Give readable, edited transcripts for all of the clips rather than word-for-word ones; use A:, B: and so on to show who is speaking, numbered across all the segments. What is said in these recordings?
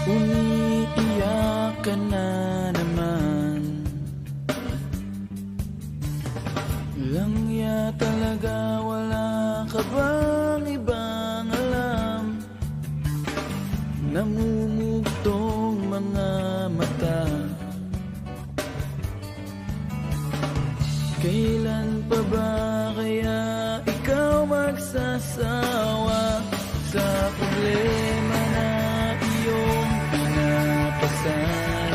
A: Umiiyak ka na naman. Langya talaga, wala ka bang ibang alam? Namumugtong mga mata. Kailan pa ba kaya ikaw magsasawa sa problema na iyong pinapasan?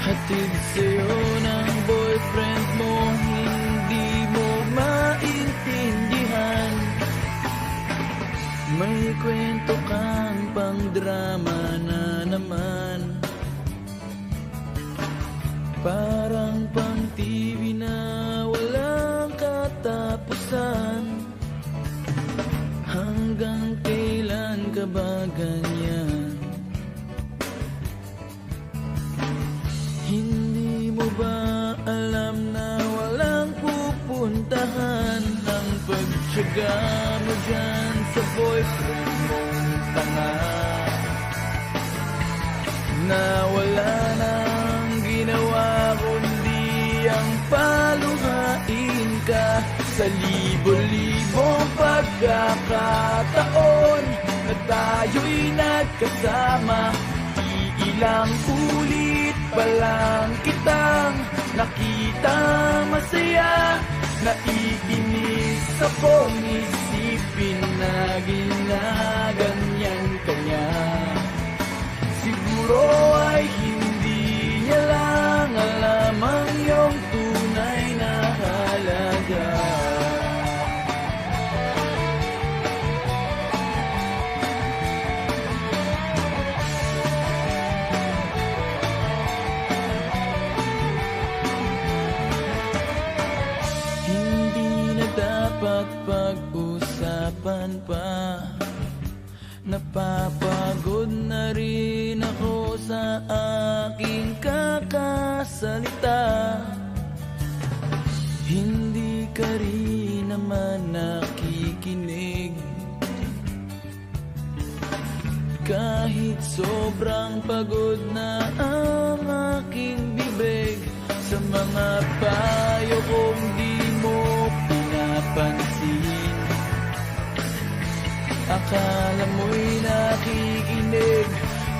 A: Hatid sa'yo ng boyfriend mo, hindi mo maintindihan. May kwento kang pang drama na naman. Parang pang TV na walang katapusan. Hanggang kailan ka ba ganyan? Hindi mo ba alam na walang pupuntahan ang pagtyaga mo dyan sa boyfriend mong tanga? Na wala nang ginawa kundi ang paluhain ka sa libo-libong pagkakataon na tayo'y nagkasama. Iilang ulit pa lang kitang nakita masaya. Naiinis akong isipin na ginaganyan ka niya. Siguro ay hindi niya lang alam ang iyong tunay na halaga. Hindi na dapat pag-usapan pa. Napapagod na rin ako sa aking kakasalita. Hindi ka rin naman nakikinig. Kahit sobrang pagod na ang aking bibig, sa mga payo kong di mo pinapansin. Akala mo'y nakikinig,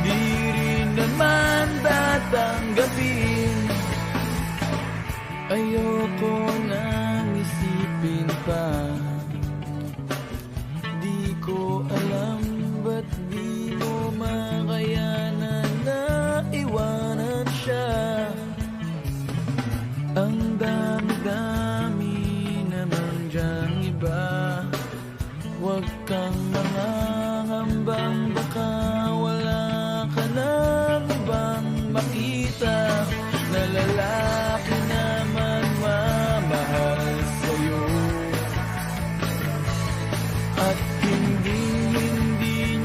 A: di rin naman tatanggapin. Ayoko nang isipin pa. Di ko alam ba't di mo makayanan na iwanan siya. Ang dami-dami naman dyang iba. Huwag kang mangangambang baka wala ka nang ibang makita na lalaki naman mamahal sa'yo. At hindi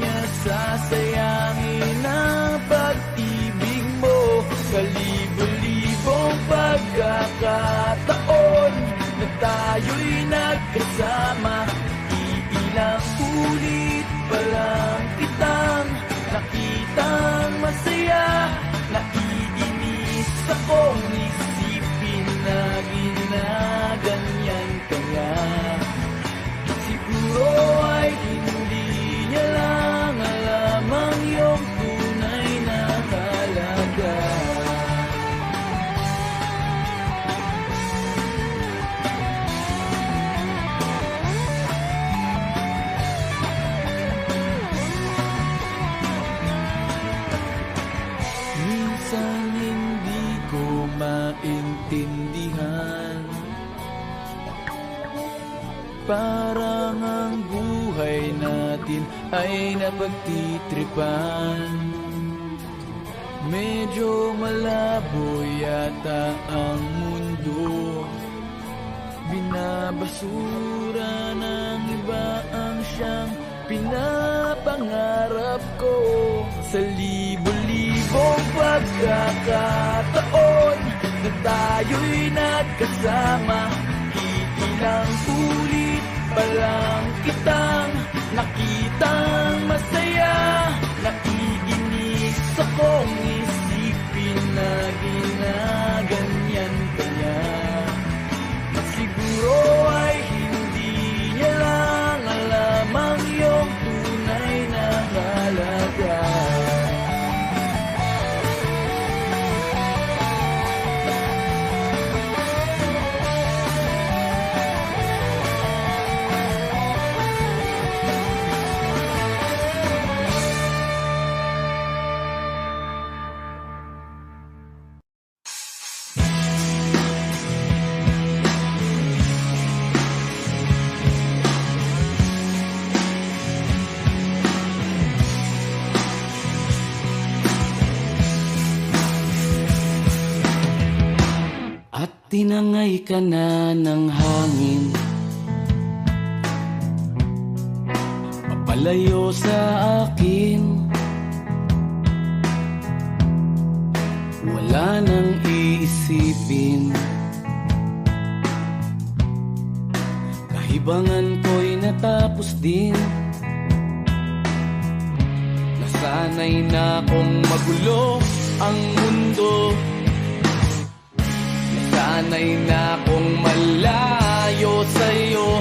A: niya sasayangin ang pag-ibig mo sa libo-libong pagkakataon na tayo'y nagkasama. Ilang ulit pa lang kitang nakitang masaya. Naiinis akong isipin na ginaganyan ka niya. Siguro ay hindi niya lang alam ang iyong tunay na halaga. Minsan hindi ko maintindihan. Parang ang buhay natin ay napagtitripan. Medyo malabo yata ang mundo. Binabasura ng iba ang siyang pinapangarap ko. Sa libo-libong pagkakataon na tayo'y nagkasama. Iilang ulit pa lang kitang nakitang masaya. ka.
B: Tinangay ka na ng hangin, papalayo sa akin. Wala nang iisipin, kahibangan ko'y natapos din. Nasanay na kong magulo ang mundo, sanay na kong malayo sa'yo.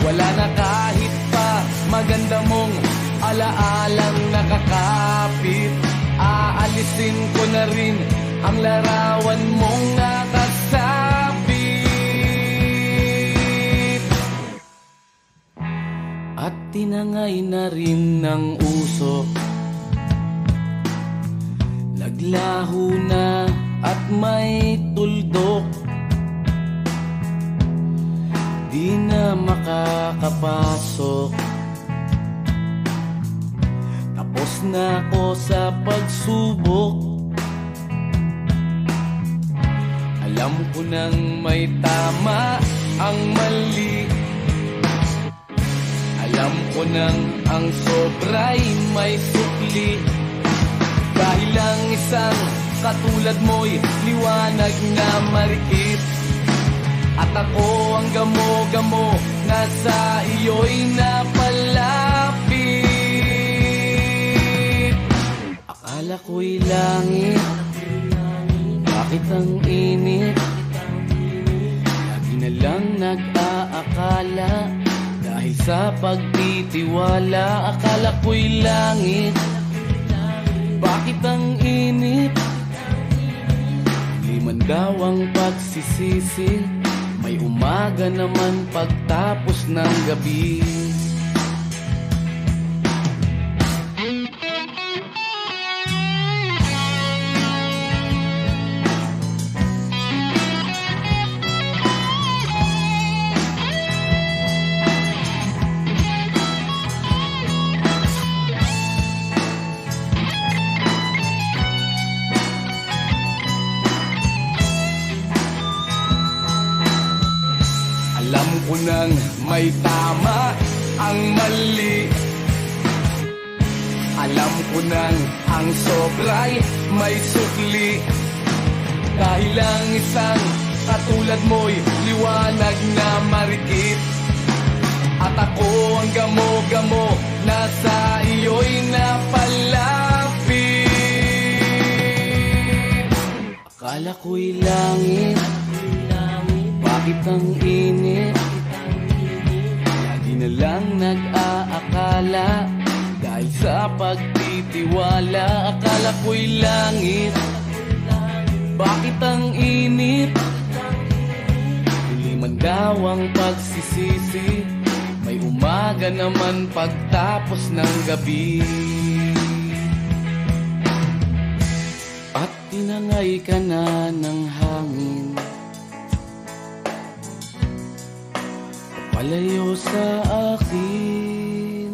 B: Wala na kahit pa maganda mong alaalang nakakapit. Aalisin ko na rin ang larawan mong nakasabit. At tinangay na rin ng usok, naglaho na at may tuldok. Di na makakapasok, tapos na ako sa pagsubok. Alam ko nang may tama ang mali, alam ko nang ang sobra'y may sukli. Dahil lang isang katulad mo'y liwanag na marikit, at ako ang gamo-gamo na sa iyo'y napalapit. Akala ko'y langit, bakit ang init? Lagi na lang nag-aakala, dahil sa pagtitiwala. Akala ko'y langit, bakit ang init? Liman daw ang pagsisisi, may umaga naman pagtapos ng gabi. Alam ko nang may tama ang mali, alam ko nang ang sobra'y may sukli. Dahil lang isang katulad mo'y liwanag na marikit, at ako ang gamo-gamo na sa iyo'y napalapit. Akala ko'y langit, bakit ang init? Lagi na lang nag-aakala, dahil sa pagtitiwala. Akala ko'y langit, bakit ang init? Huli man daw ang pagsisisi, may umaga naman pagtapos ng gabi. At tinangay ka na ng hangin, palayo sa akin.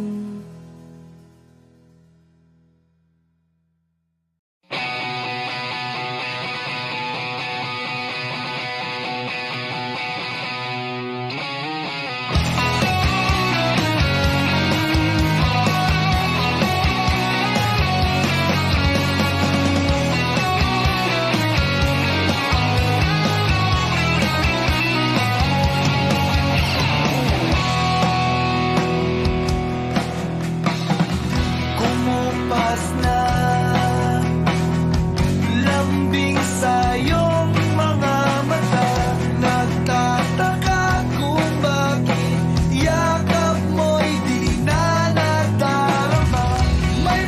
C: May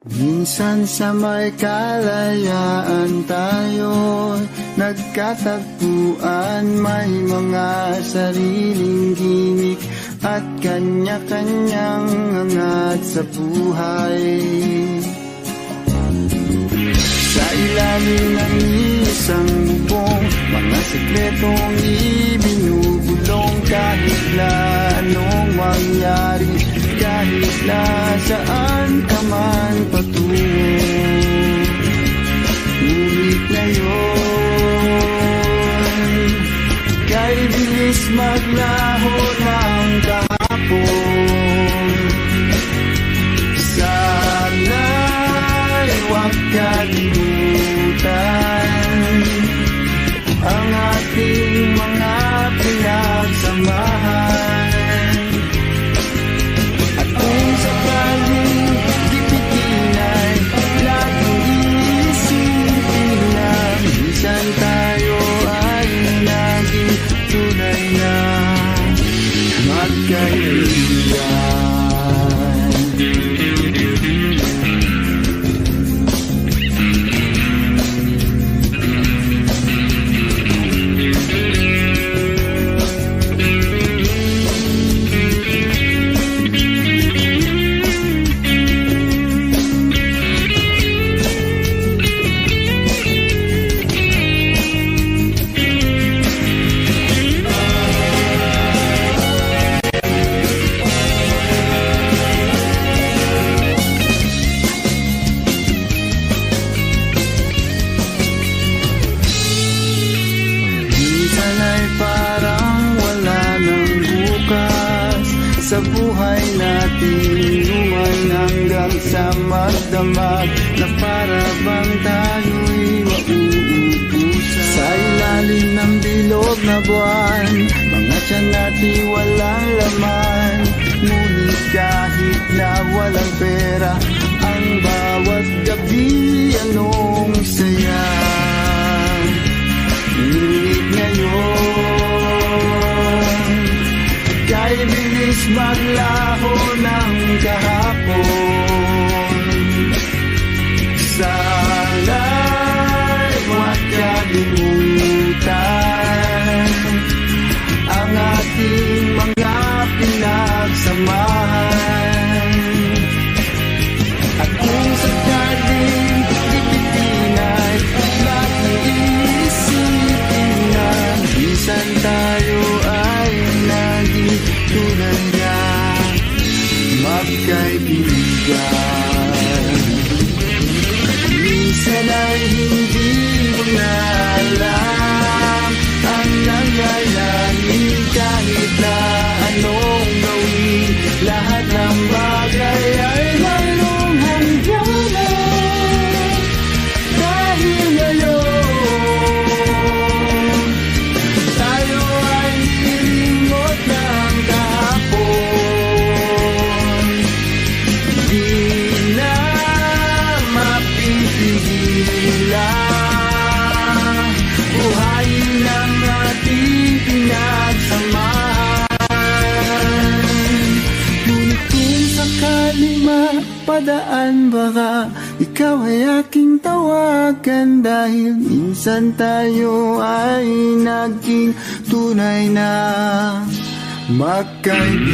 C: Minsan sa may kalayaan tayo nagkatagpuan, may mga sariling gimik at kanya-kanyang hangat sa buhay. Sa ilalim ng isang bubong, mga sikretong ibinubulong, kahit na anong mangyari, kahit na saan ka man patungo. Ngunit ngayon, kay bilis maglaho ng kahapon. Sana'y huwag kalimutan ang ating mga pinagsamahan. At kung sakaling gipitin ay laging iisipin na minsan tayo ay naging tunay na magkaibigan. Sa buhay natin luman hanggang sa magdamag, na para bang tayo'y mauubusan. Sa ilalim ng bilog na buwan, mga tiyan natin walang laman. Ngunit kahit na walang pera, ang bawat gabi anong saya. Ngunit ngayon, kay bilis maglaho ng kahapon. Sana'y huwag kalimutan ang ating mga pinagsamahan. At kung sakaling gipitin ay lahat ng iisipin na minsan tayo ay naging tunay na magkaibigan. Minsan ay hindi mo na alam ang nangyayari, kahit na anong gawin, lahat ng bagay ay mayroong hangganan. Dahil ngayon, tayo ay nilimot ng kahapon. Di na mapipigilan, buhayin ang ating pinagsamahan. Ngunit kung sakali mapadaan, baka ikaw ay aking tawagan, dahil minsan tayo ay naging tunay na magkaibigan.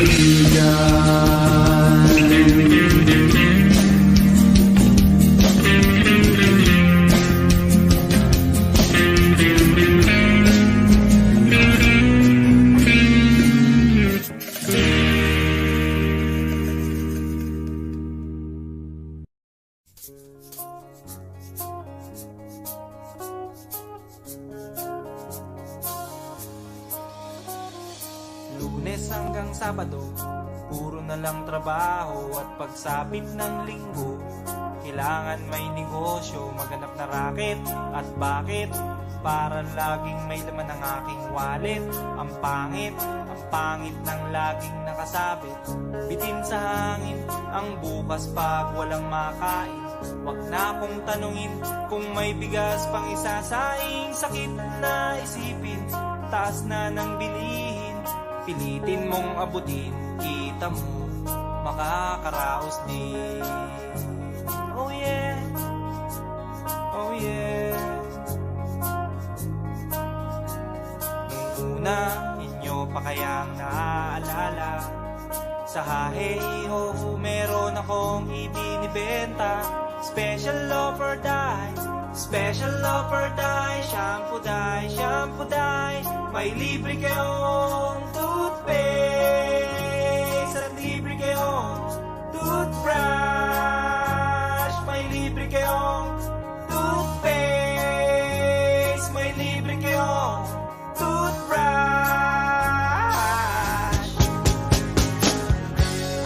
D: Lunes hanggang Sabado, puro na lang trabaho, at pagsapit ng Linggo, kailangan may negosyo, maghanap na raket. At bakit? Para laging may laman ang aking wallet. Ang pangit ng laging nakasabit, bitin sa hangin ang bukas pag walang makain. Wag na akong tanungin kung may bigas pang isasaing. Sakit na isipin, taas na ng bilihin. Pilitin mong abutin, kita mo makakaraos din. oh yeah, oh yeah. Nung una, inyo pa kayang naaalala, sa Haheho meron akong ibinibenta. Special offer dye, special offer dye, shampoo dye, shampoo dye. May libre kayong toothpaste at libre kayong toothbrush. May libre kayong toothpaste, may libre kayong toothbrush.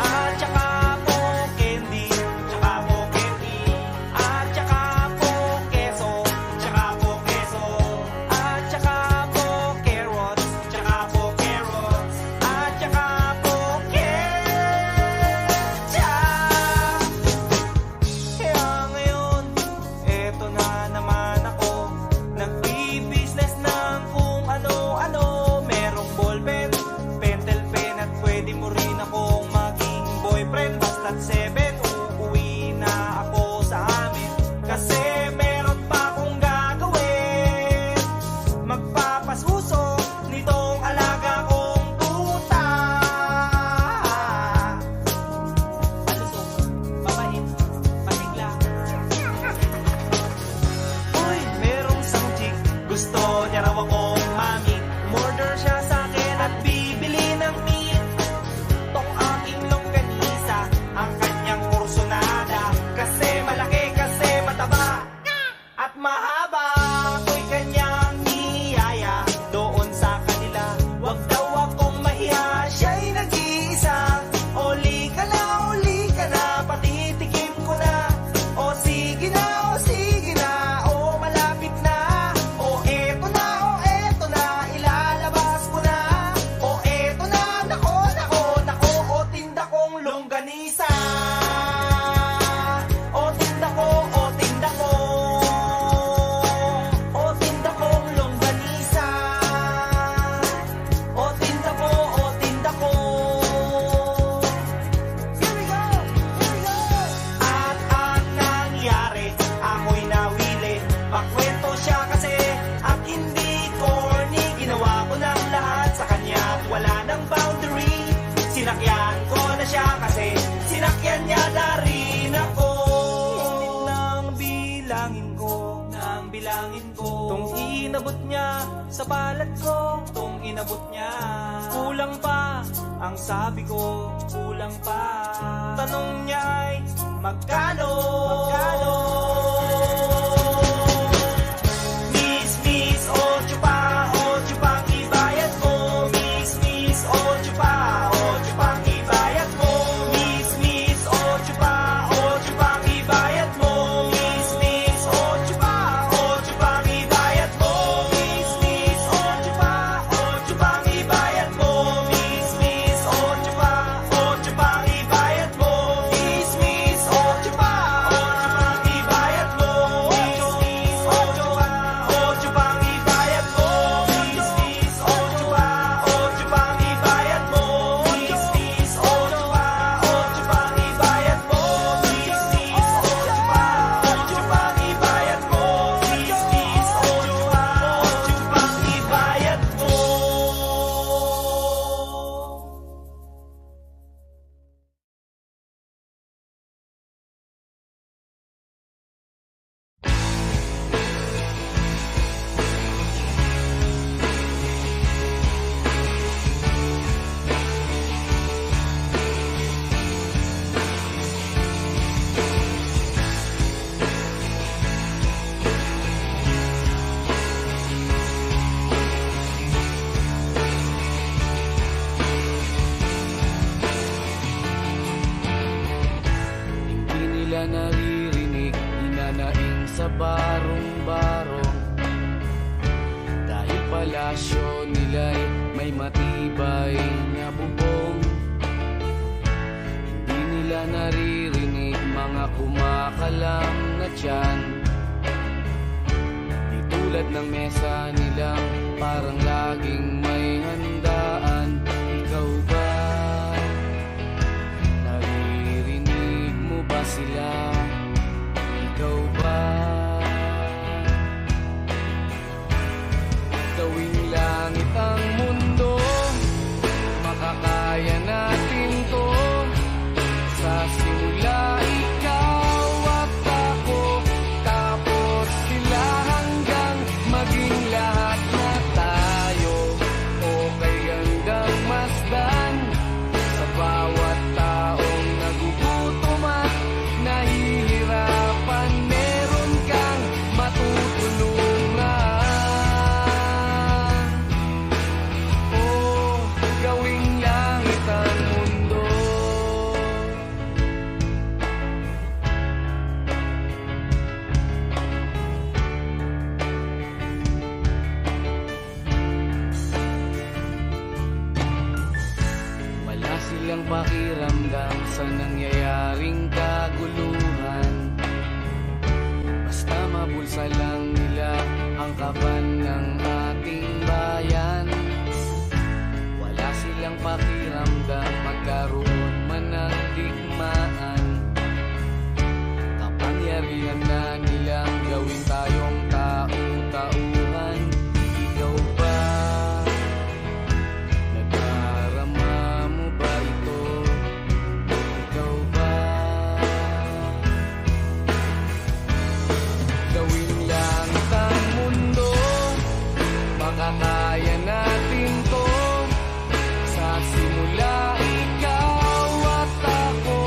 D: At saka po candy, tsaka po candy. At saka po keso, tsaka po keso. At saka po carrots, tsaka po carrots. At saka po ketchup. Kaya ngayon, eto na naman ako, nagbi-business ng kung ano-ano. Merong ballpen, pentel pen, at pwede mo rin akong maging boyfriend. Basta't 7, uuwi na ako sa amin, kasi meron pa akong gagawin. Magpapasuso nitong alaga kong tuta. Pasusok, papait, pasigla. Uy, merong isang chick, gusto niya raw akong mami. Murder siya sa akin at bibili ng meat. Tong aking longganisa, ang kanyang kursunada. Kasi malaki, kasi mataba, at mahaba. Ako'y kanyang niyaya doon sa kanila. Wag daw akong mahiya, siya'y nag-iisa. Uli ka na, patitikim ko na. O sige na, o malapit na. O eto na, ilalabas ko na. O eto na, nako, o tinda kong longganisa. O tinda ko, o tinda ko. O tinda kong longganisa. O tinda ko, o tinda ko. Here we go, here we go. At ang nangyari, ako'y nawili. Makwento siya kasi at hindi corny. Ginawa ko ng lahat sa kanya at wala ng boundary. Sinakyan ko na siya kasi sinakyan niya na rin ako. Nang bilangin ko, tong inabot niya sa balat ko, tong inabot niya. Kulang pa, ang sabi ko, kulang pa. Tanong niya ay, magkano? Miss, ocho pang ibayad mo. Miss, ocho pang ibayad mo. Miss, ocho pang ibayad mo. Miss, ocho pang ibayad mo. Miss, ocho pang ibayad mo. Miss, ocho pang ibayad mo. Miss, ocho pang ibayad mo. Miss, ocho pang ibayad mo. Miss, ocho pang ibayad mo. Miss, ocho pang ibayad mo. Miss, ocho pang ibayad mo. Miss, ocho pang ibayad mo.
B: Hindi nila naririnig, hinanaing sa barong-barong. Dahil palasyo nila'y may matibay na bubong. Hindi nila naririnig mga kumakalam na tiyan. Di tulad ng mesa nilang parang laging may handaan. Ikaw ba? Naririnig mo ba sila? mangyaring kaguluhan. Basta mabulsa lang nila ang kaban ng ating bayan. Wala silang pakiramdam magkaroon man ng digmaan. Kapangyarihan na nilang gawin tayong tau-tauhan. Ikaw ba? Nadarama mo ba ito? Ikaw ba? Gawin lang ang mundo, makakaya natin to. Sa simula ikaw at ako,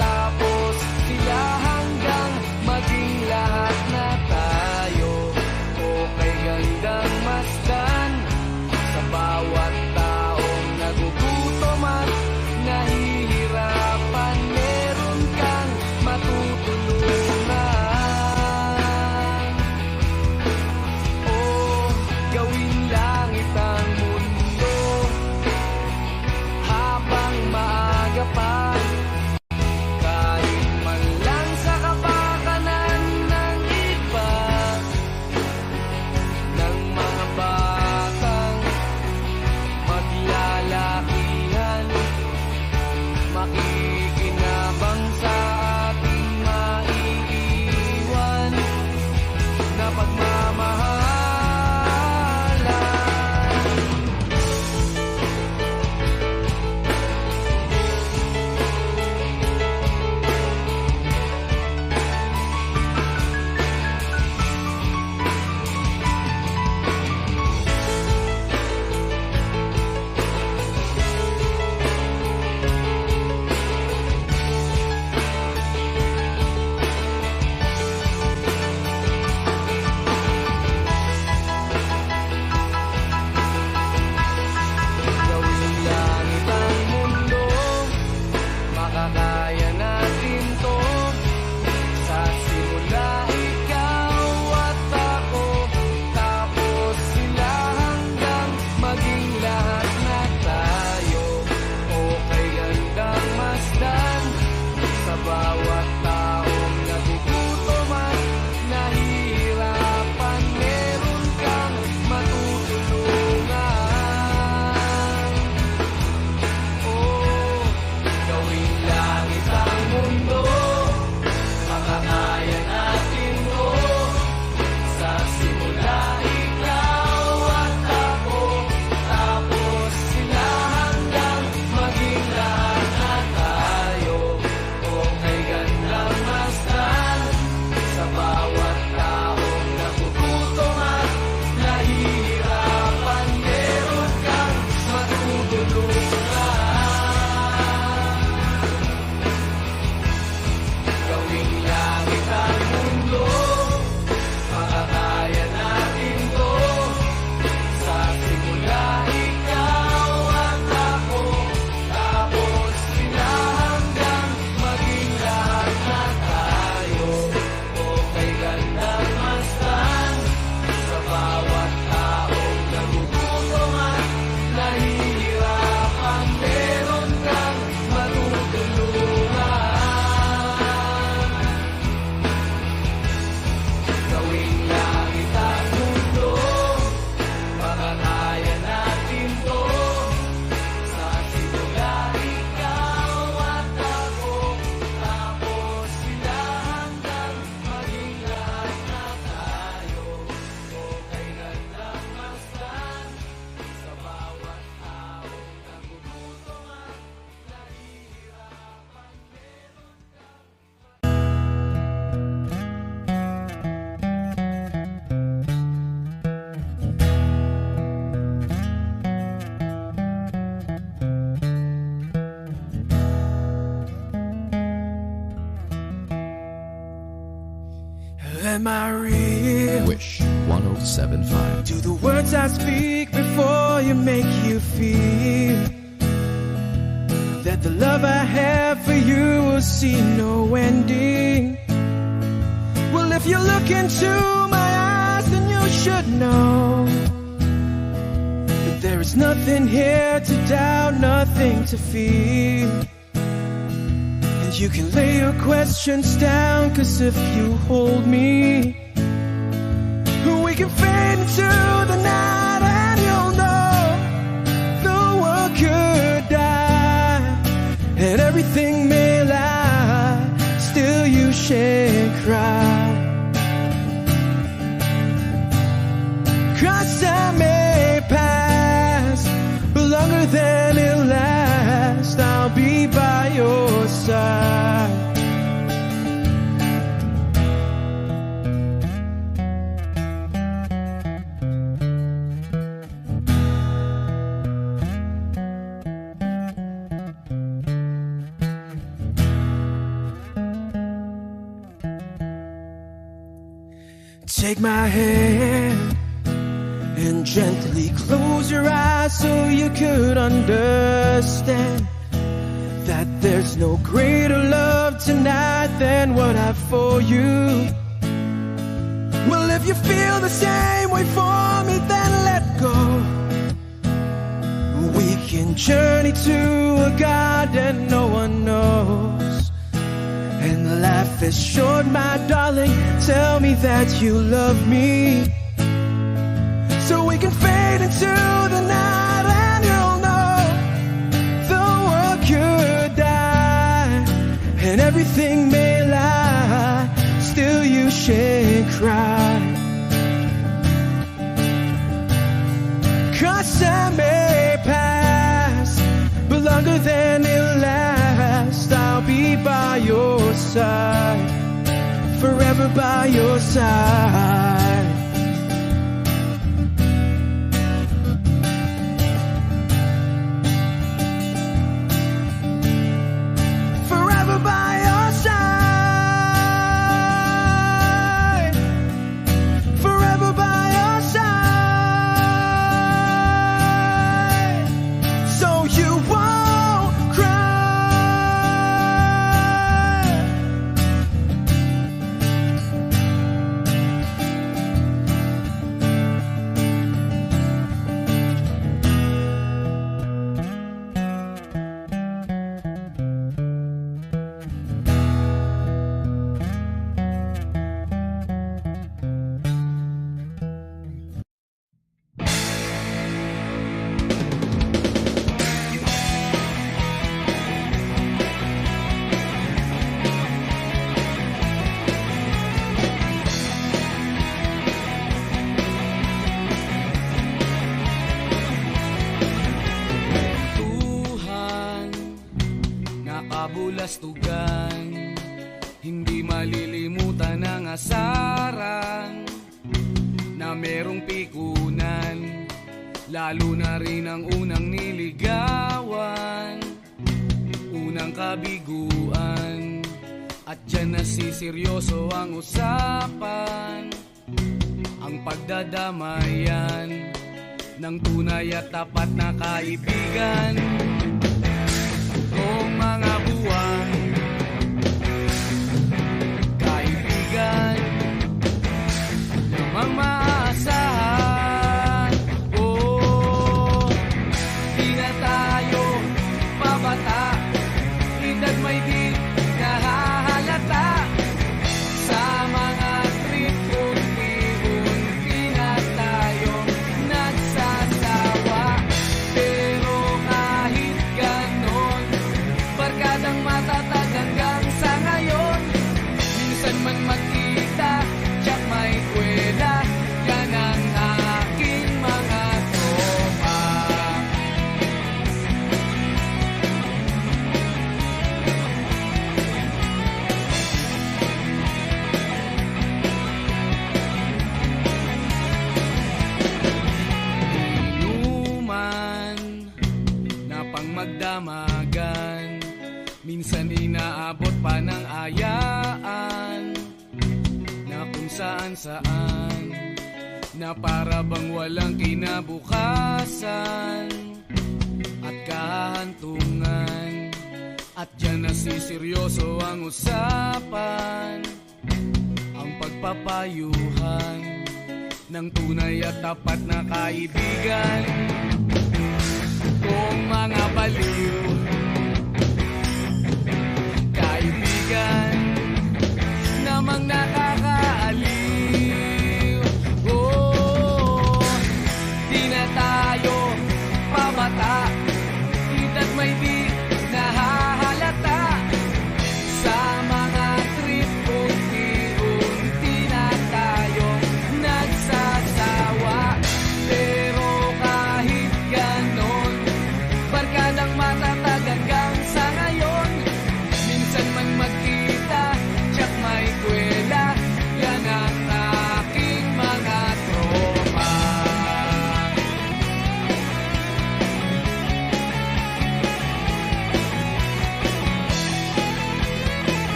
B: tapos sila hanggang maging lahat na tayo. Okay gandang masdan sa bawat taong nagugutom at nahihirapan. Meron kang matutulungan. Oh, gawing langit ang mundo habang maaga pa. Kahit man lang sa kapakanan ng iba, ng mga batang maglalakihan, makikinabang sa ating maiiwan na pagmamahalan. Gawing langit ang mundo, makakaya natin to. Sa simula ikaw at ako, tapos sila hanggang maging lahat na tayo. Okay gandang masdan sa bawat taong nagugutom at nahihirapan. Meron kang matutulungan. Oh, gawing langit ang mundo, makakaya natin to. Sa simula ikaw at ako, tapos sila hanggang maging lahat na tayo. Okay gandang masdan sa bawat taong nagugutom at nahihirapan. Meron kang matutulungan. Gawing langit ang mundo, makakaya natin to. Sa simula ikaw at ako, tapos sila hanggang maging lahat na tayo. Okay gandang masdan sa bawat taong nagugutom at nahihirapan. Meron kang matutulungan. Gawing langit ang mundo, makakaya natin to. Sa simula ikaw at ako, tapos sila hanggang maging lahat na tayo. Okay gandang masdan sa bawat taong nagugutom at nahihirapan.
A: Am I real?
E: Wish 1075.
A: Do the words I speak before you make you feel that the love I have for you will see no ending? Well, if you look into my eyes, then you should know that there is nothing here to doubt, nothing to feel. And You can lay your questions down, 'cause if you hold me, we can fade into the night, and you'll know the world could die and everything may lie, still you shan't cry. 'Cause time may pass, but longer than it'll last, I'll be by your side. Take my hand and gently close your eyes so you could understand that there's no greater love tonight than what I've for you. Well, if you feel the same way for me, then let go. We can journey to a garden no one knows. And life is short, my darling, tell me that you love me, so we can fade into the night, and you'll know the world could die and everything may lie, still you shan't cry. 'Cause time may pass, but longer than it'll last, I'll be by your side, forever by your side. Forever by your side, forever by your side, so you won't cry.
B: Kabulastugan, hindi malilimutan ang asaran na merong pikunan, lalo na rin ang unang niligawan, unang kabiguan, at dyan nasiseryoso ang usapan, ang pagdadamayan ng tunay at tapat na kaibigan. Kung mga buwan, kaibigan, namang maaasahan. Oh, di na tayo pabata, edad may di nahahalata. Sa mga trip, unti-unti na tayong nagsasawa. Pero kahit ganon, barkadang matatag hanggang sa ngayon. Minsan man magkita, tiyak may kwela, yan ang aking mga tropa. Inuman na pang magdamagan, minsan inaabot pa ng ayaan, na kung saan-saan, na para bang walang kinabukasan at kahantungan. At dyan nasiseryoso ang usapan, ang pagpapayuhan ng tunay at tapat na kaibigan. Kung mga baliw,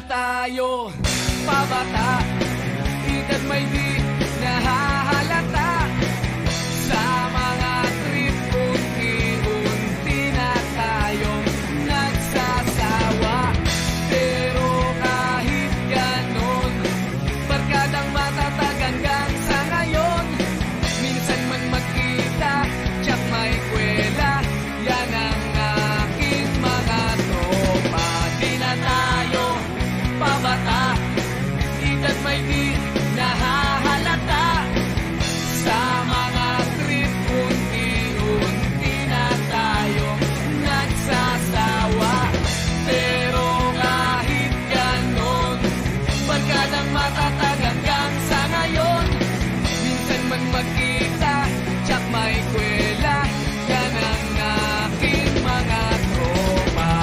B: tayo pabata, edad may di nahahalata. Sa mga trip unti-unti na tayong nagsasawa. Pero kahit ganon, barkadang matatag hanggang sa ngayon. Minsan man magkita, tsak may kwela, yan ang aking mga tropa. Di na tayo pabata, edad may di nahahalata. Sa mga trip unti-unti na tayong nagsasawa. Pero kahit ganon, barkadang matatag hanggang sa ngayon. Minsan man magkita, tsak may kwela, yan ang aking mga tropa.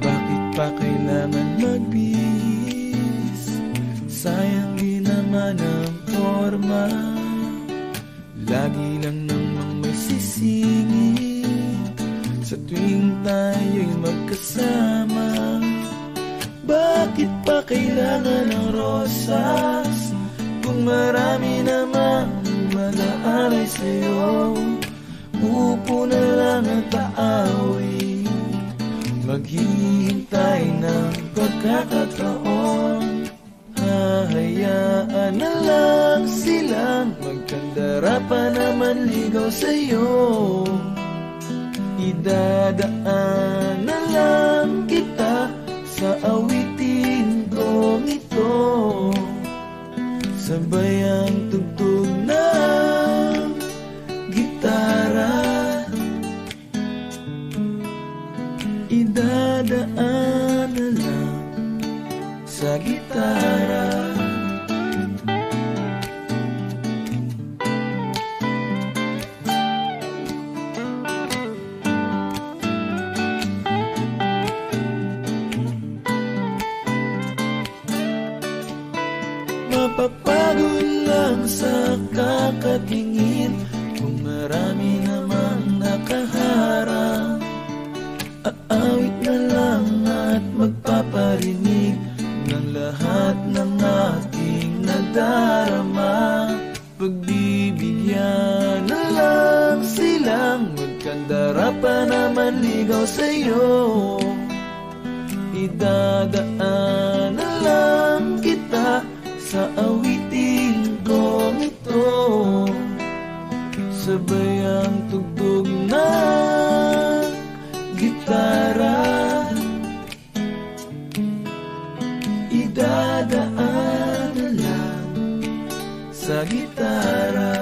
A: Bakit pa kailangan magbihis? Sayang din naman ang forma. Lagi lang namang may sisingit sa tuwing tayo'y magkasama. Bakit pa kailangan ng rosas kung marami namang mag-aalay sa'yo? Upo na lang at aaway, maghihintay ng pagkakataon. Hahayaan na lang silang magkandara pa naman ligaw sa'yo. Idadaan na lang kita sa awitin kong ito. Sabay ang tugtog ng gitara, idadaan na lang sa gitara. Mapapagod lang sa kakatingin kung marami namang nakaharang. Aawit na lang at magpaparinig ng lahat ng aking nadarama. Pagbibigyan na lang silang magkandara pa naman ligaw sa'yo. Idadaan na lang kita sa awitin kong ito. Sabay ang tugtog ng gitara, idadaan na lang sa gitara.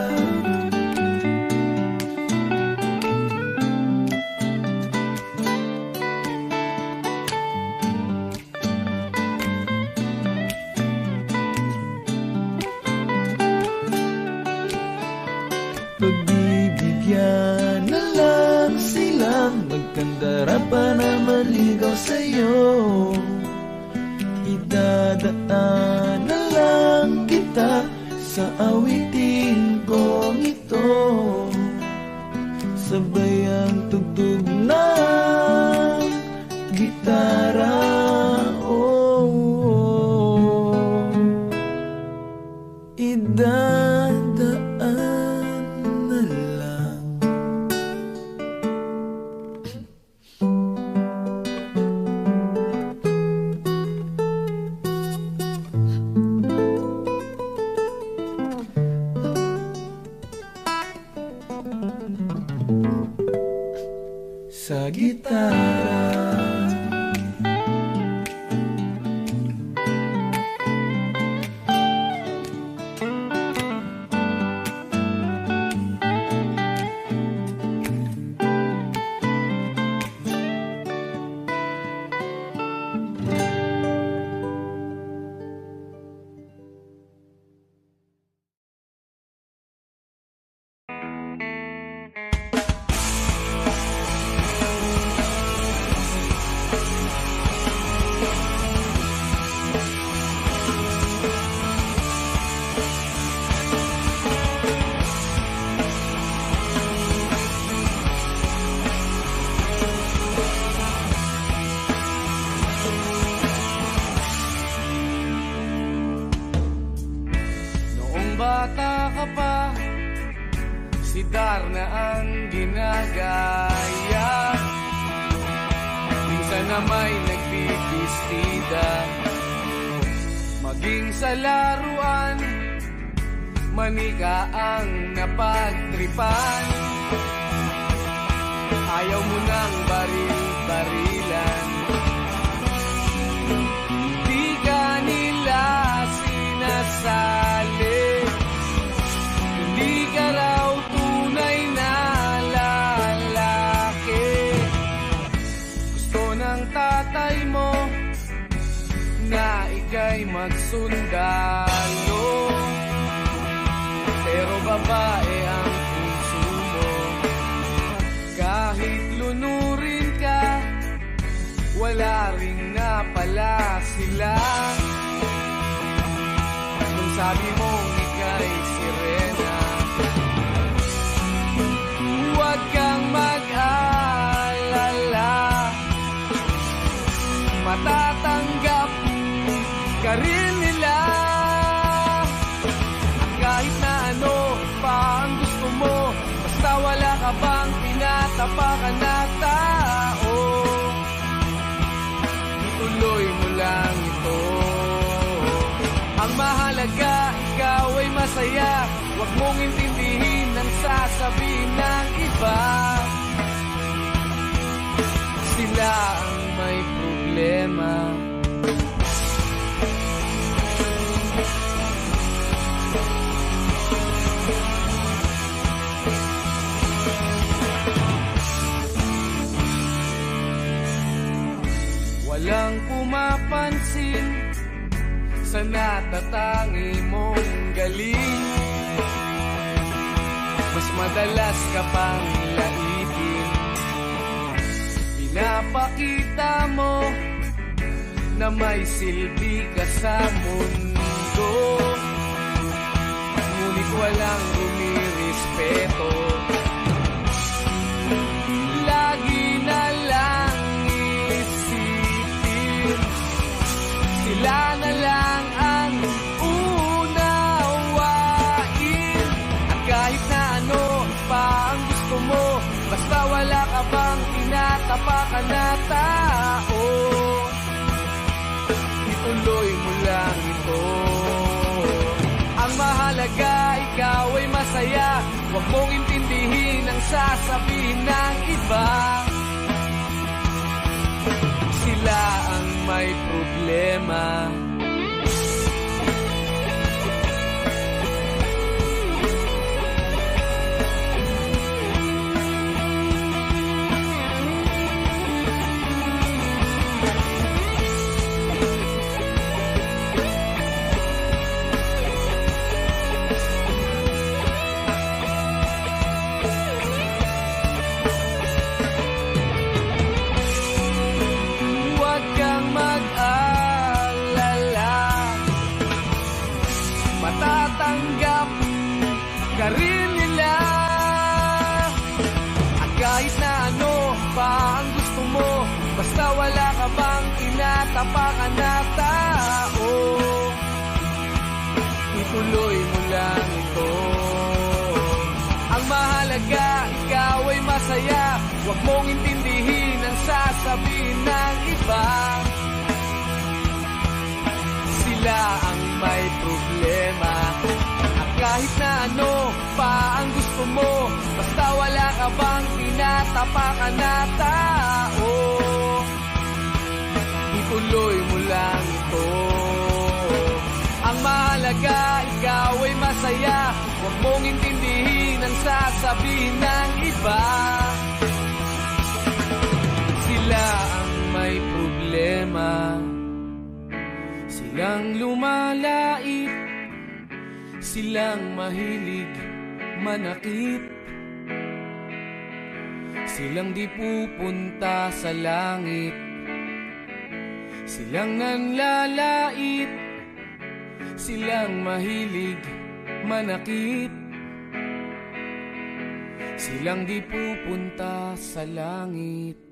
A: Pagbibigyan na lang silang magkandara pa naman ligaw sa'yo. Idadaan na lang kita sa awitin kong ito. Sabay ang tugtog ng gitara. Oh, oh. Idadaan na lang. Sa gitara.
B: lugar na ang ginagaya. Minsan na may nagbibistida, maging sa laruan, manika ang napagtripan. Ayaw mo nang baril-barilan, di ka nila sinasali. Hindi ka raw tunay na lalaki. Gusto ng tatay mo na ika'y magsundalo, pero babae ang puso mo. Kahit lunurin ka, wala ring napala sila. Kung sabi mong ika'y sirena, huwag kang mag-alala, matatanggap ka rin nila. At kahit na ano pa ang gusto mo, basta wala ka bang tinatapakan na tao, ituloy mo lang ito. Ang mahalaga, ikaw ay masaya. Huwag mong intindihin ang sasabihin ng iba. Sila ang may problema. Walang pumapansin sa natatangi mong galing. Mas madalas ka pang laitin, pinapakita mo na may silbi ka sa mundo. Ngunit walang rumirespeto, lagi na lang isipin sila na lang ang unawain. At kahit na ano pa ang gusto mo, basta wala ka bang tinatapakan na tao, ituloy mo lang ito. Ang mahalaga, ikaw ay masaya. Huwag mong intindihin ang sasabihin ng iba. Sila ang may problema. Huwag kang mag-alala, matatanggap ka rin nila. At kahit na ano pa ang gusto mo, basta wala ka bang tinatapakan na tao, ituloy mo lang ito. Ang mahalaga, ikaw ay masaya. Huwag mong intindihin ang sasabihin ng iba. Sila ang may problema. At kahit na ano pa ang gusto mo, basta wala ka bang tinatapakan na tao, ituloy mo lang ito. Ang mahalaga, ikaw ay masaya. Huwag mong intindihin ang sasabihin ng iba. Sila ang may problema. Silang lumalait, silang mahilig manakit, silang di pupunta sa langit, silang nanlalait, silang mahilig manakit, silang di pupunta sa langit.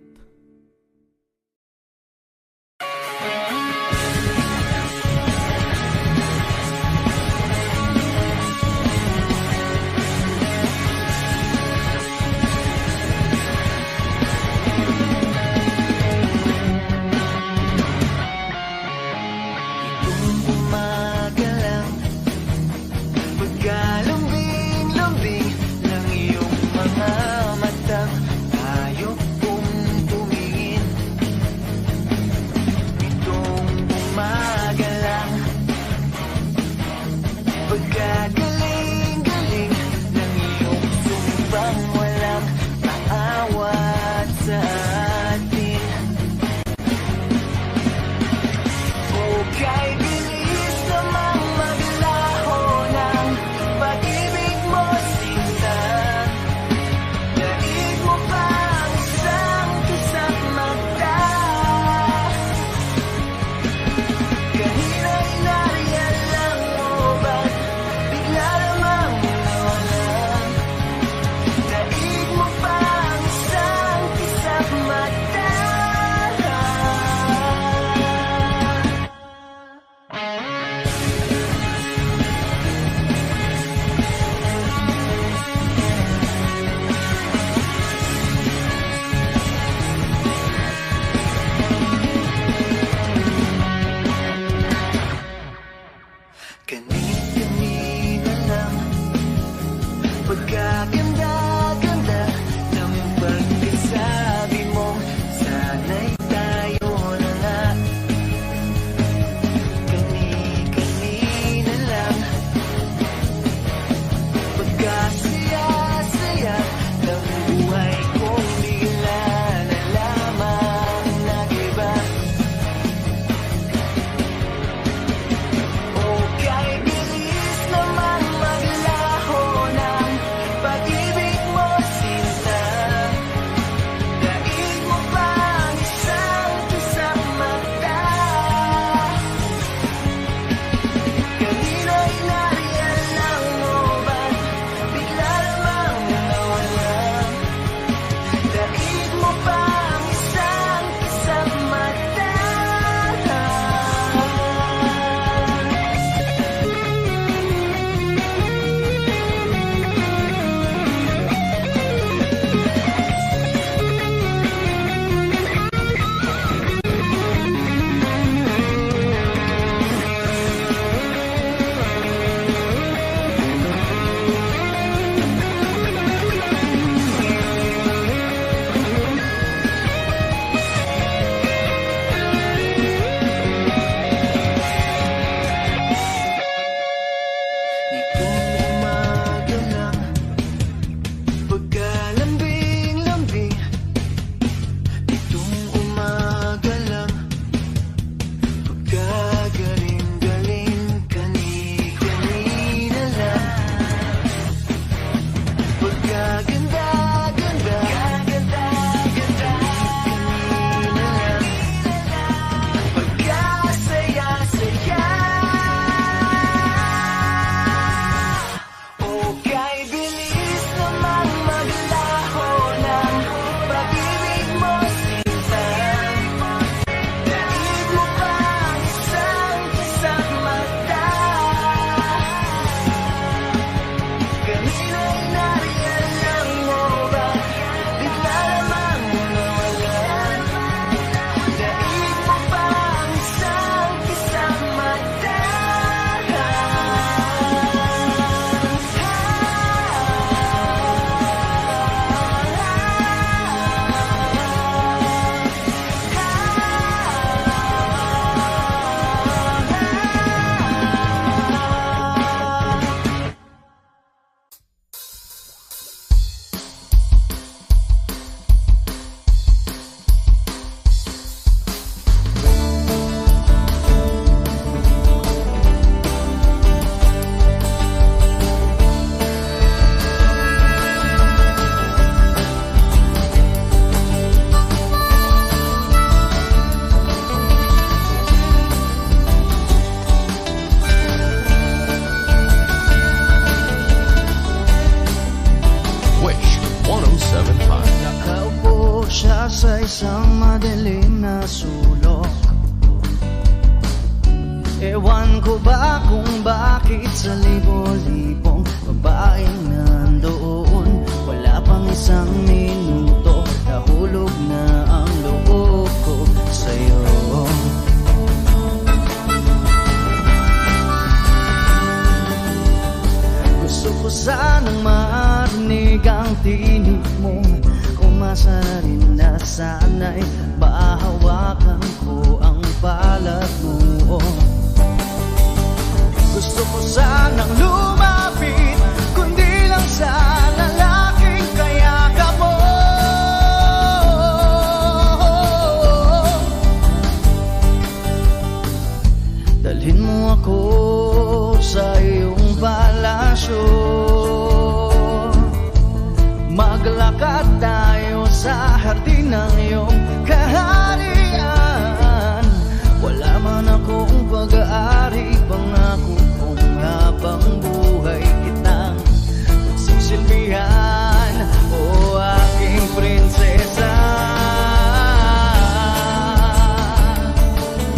C: siya sa isang madilim na sulok. Ewan ko ba kung bakit sa libo-libong babaeng nandoon, wala pang isang minuto, nahulog na ang loob ko sa'yo. Gusto ko sanang marinig ang tinig mo, umasa na rin na sana'y mahawakan ko ang balat mo. Gusto ko sanang lumapit, kundi lang sa lalaking kayakap mo. Dalhin mo ako sa iyong palasyo, maglakad tayo sa hardin ng iyong kaharian. Wala man akong pag-aari, pangako kong habang buhay kitang pagsisilbihan, o aking prinsesa.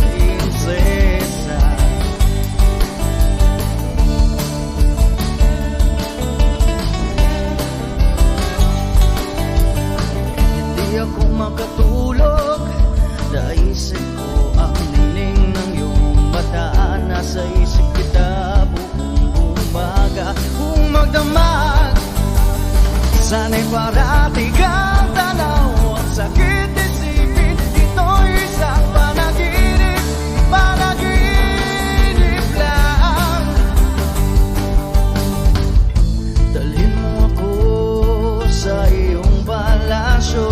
C: Prinsesa. Hindi ako makatulog, naisip ko ang nining ng iyong mata. Nasa isip kita buong umaga, kung magdamag sana'y parati kang tanaw. Ang sakit isipin, ito'y isang panaginip, panaginip lang. Dalhin mo ako sa iyong palasyo,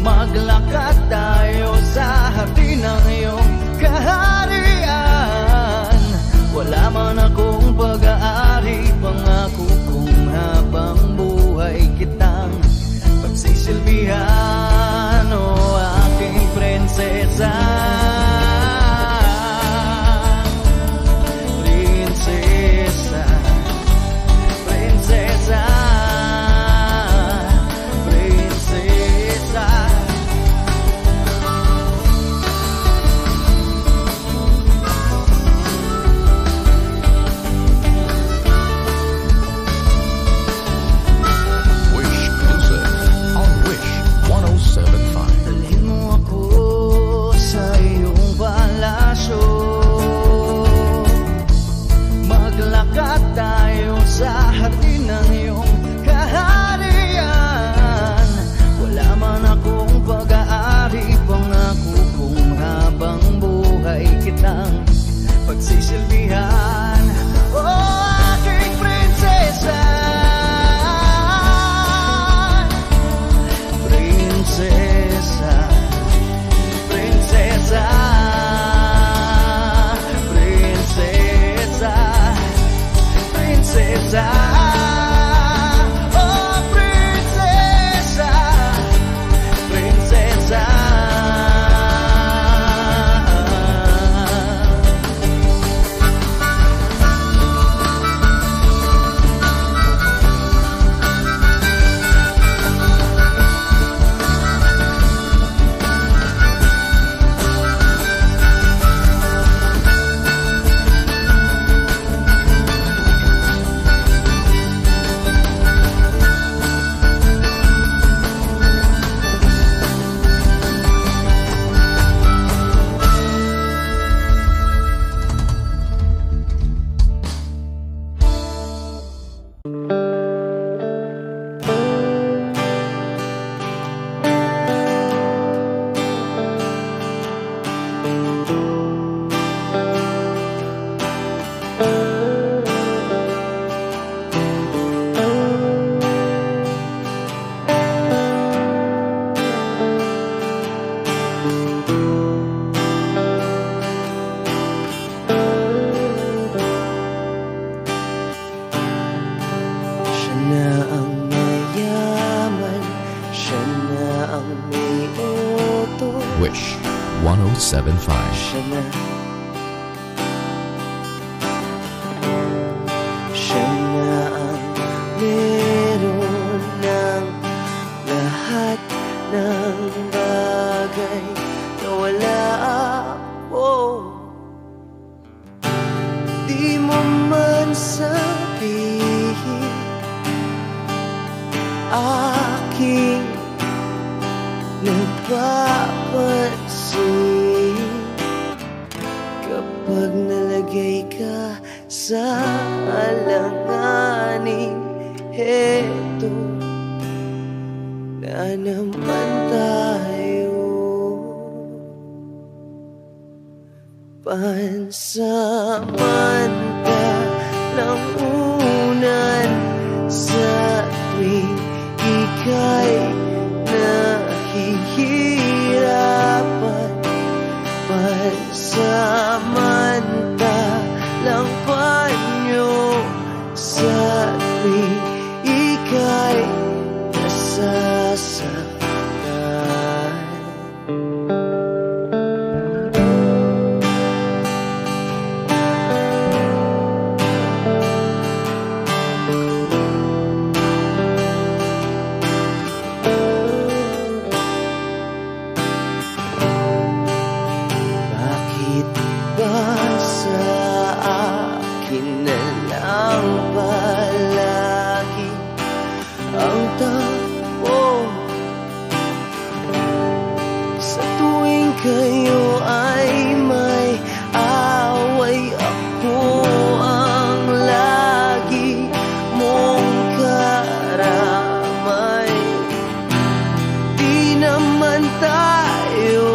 C: maglakad tayo sa hardin ng iyong kaharian. Wala man akong pag-aari, pangako kong habang buhay kitang pagsisilbihan, o aking prinsesa. Prinsesa. Prinsesa. Prinsesa.
E: Wish Music on Wish 107.5.
C: Dalhin mo ako sa iyong palasyo, maglakad tayo sa hardin ng iyong kaharian. Wala man akong pag-aari, pangako kong habang buhay kitang pagsisilbihan, o aking prinsesa. Prinsesa. Prinsesa. Prinsesa. Prinsesa. Oh, prinsesa. Prinsesa.
E: Wish 107.5.
C: Siya na. Siya na ang meron ng aking napapansin kapag nalagay ka sa alanganin. Heto na naman tayo, pansamantalang unan sa tuwing ika'y nahihirapan. Pansamantalang panyo sa tuwing ika'y nasasaktan. Bakit ba sa akin na lang palagi ang takbo? Sa tuwing kayo ay may away, ako ang lagi mong karamay. Di naman tayo,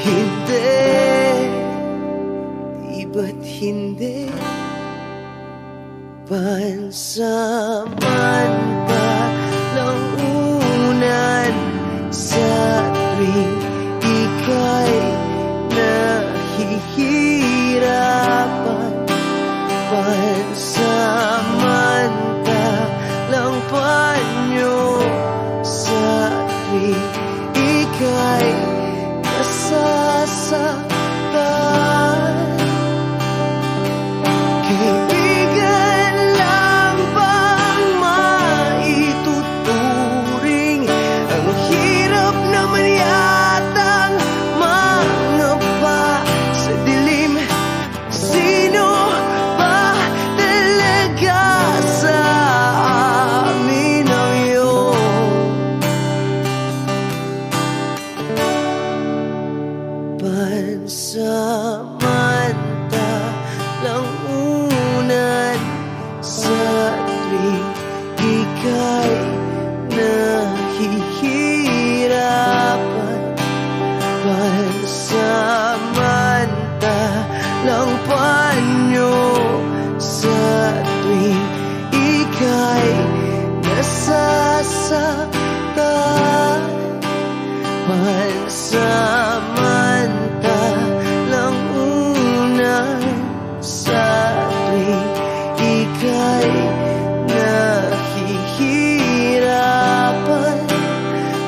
C: hindi, di ba't hindi? Pansamantalang unan sa tuwing ika'y nahihirapan. Pansamantalang panyo sa tuwing ika'y nasasaktan. Kaibigan lang bang maituturing? Ang hirap naman yatang mangapa sa dilim. Sino ba talaga sa amin ang iyong pansamantalang unan sa tuwing ika'y nahihirapan. Pansamantalang panyo sa tuwing ika'y nasasaktan. Pansamantalang unan sa tuwing ika'y nahihirapan.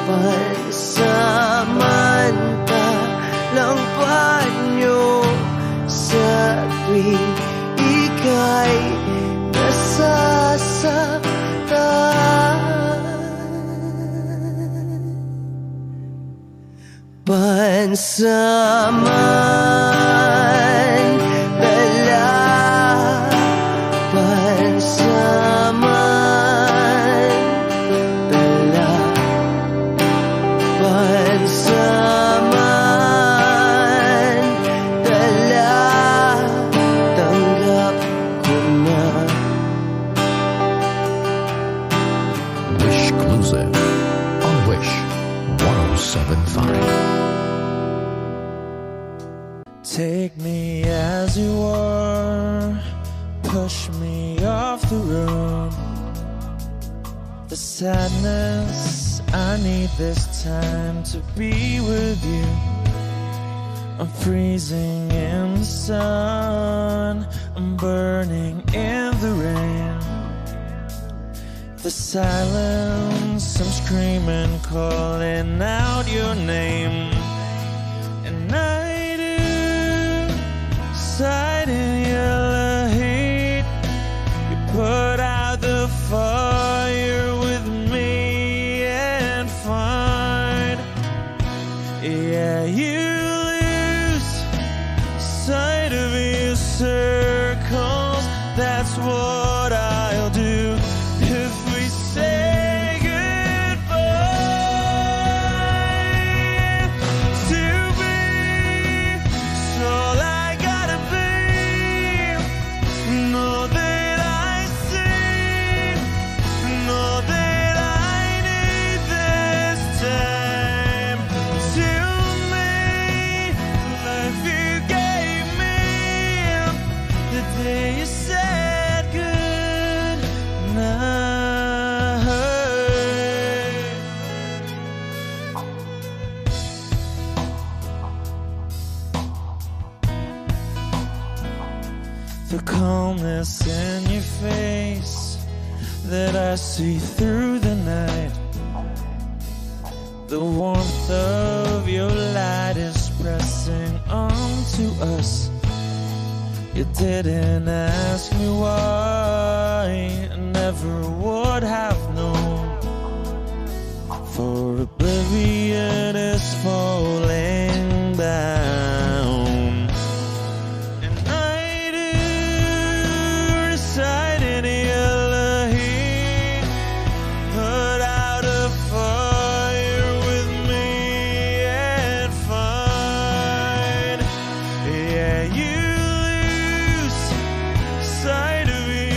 C: Pansamantalang panyo sa tuwing ika'y nasasaktan. Pansamantala, pansamantala, pansamantala, tanggap ko na.
E: Wish Exclusive on Wish 107.5.
A: Take me as you are, push me off the road. The sadness, I need this time to be with you. I'm freezing in the sun, I'm burning in the rain. The silence, I'm screaming, calling out your name. And I inside in your heat, you put out the fire with me and find, yeah, you lose sight of your circles. That's what I'll do. that I see through the night. The warmth of your light is pressing onto us. You didn't ask me why, I never would have known. For oblivion is falling down, and I do reside in Elohim. Put out a fire with me and find, yeah, you lose sight of me.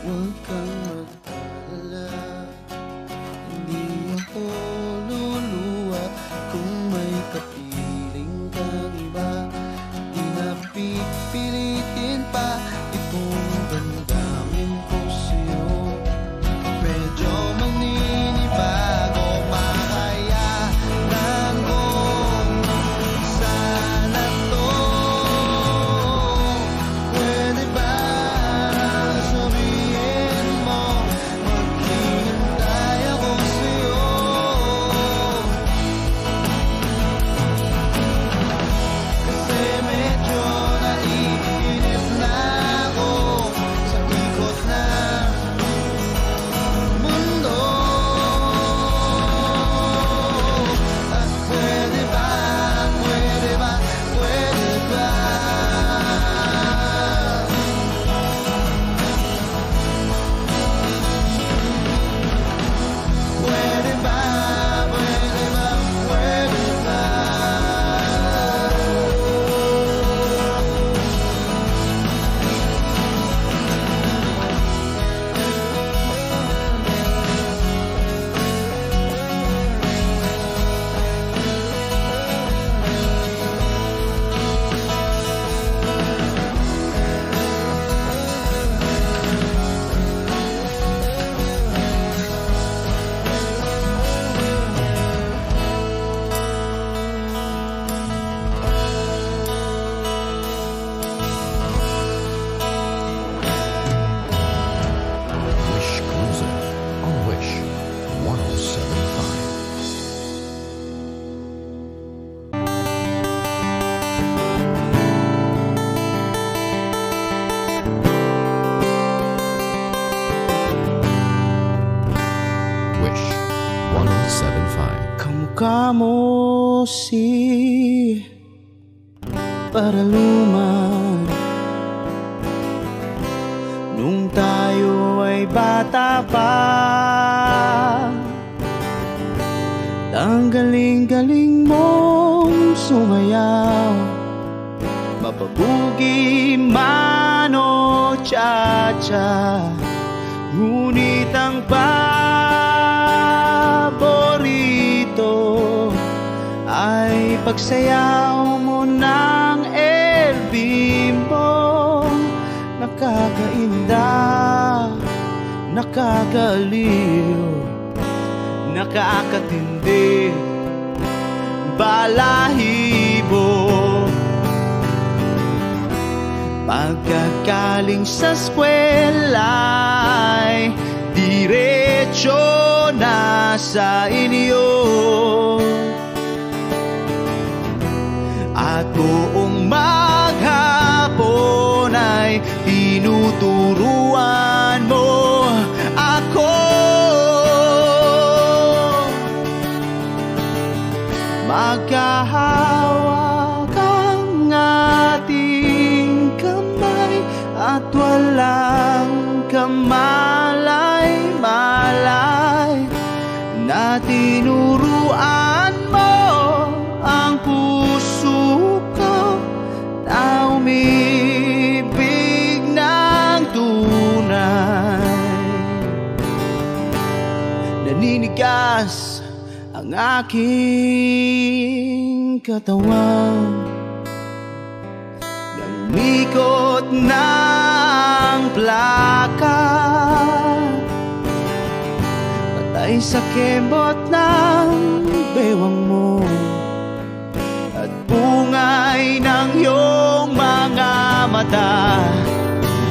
F: Huwag kang mag-alala, hindi ako luluwa. Kung may kapiling kang iba, di na pipilitin pa itong damdamin ko sa'yo. Medyo maninibago, makayanan ko sana to. Pwede ba sabihin mo, maghihintay ako sa'yo? Kasi medyo naiinip na ako sa ikot ng mundo. At pwede ba, pwede ba, pwede ba? Pwede ba, pwede ba, pwede ba?
E: Wish Cruiser on Wish 1075. Wish 1075.
F: Kamukha mo si Paraluman nung tayo ay bata pa. Ang galing-galing mong sumayaw, mapabugi man o cha-cha. Ngunit ang paborito ay pagsayaw mo ng El Bimbo. Nakakainda, nakakaliw, nakakatindi, balahibo. Pagkagaling sa eskwela'y diretso na sa inyo. At buong maghapon ay tinuturuan mo ako. Magkahawak ang ating kamay at walang kamalay-malay na tinuruan mo ang puso ko na umibig ng tunay. Naninigas ang aking katawan, nangikot ng plaka, patay sa kembot ng bewang mo at bungay ng iyong mga mata.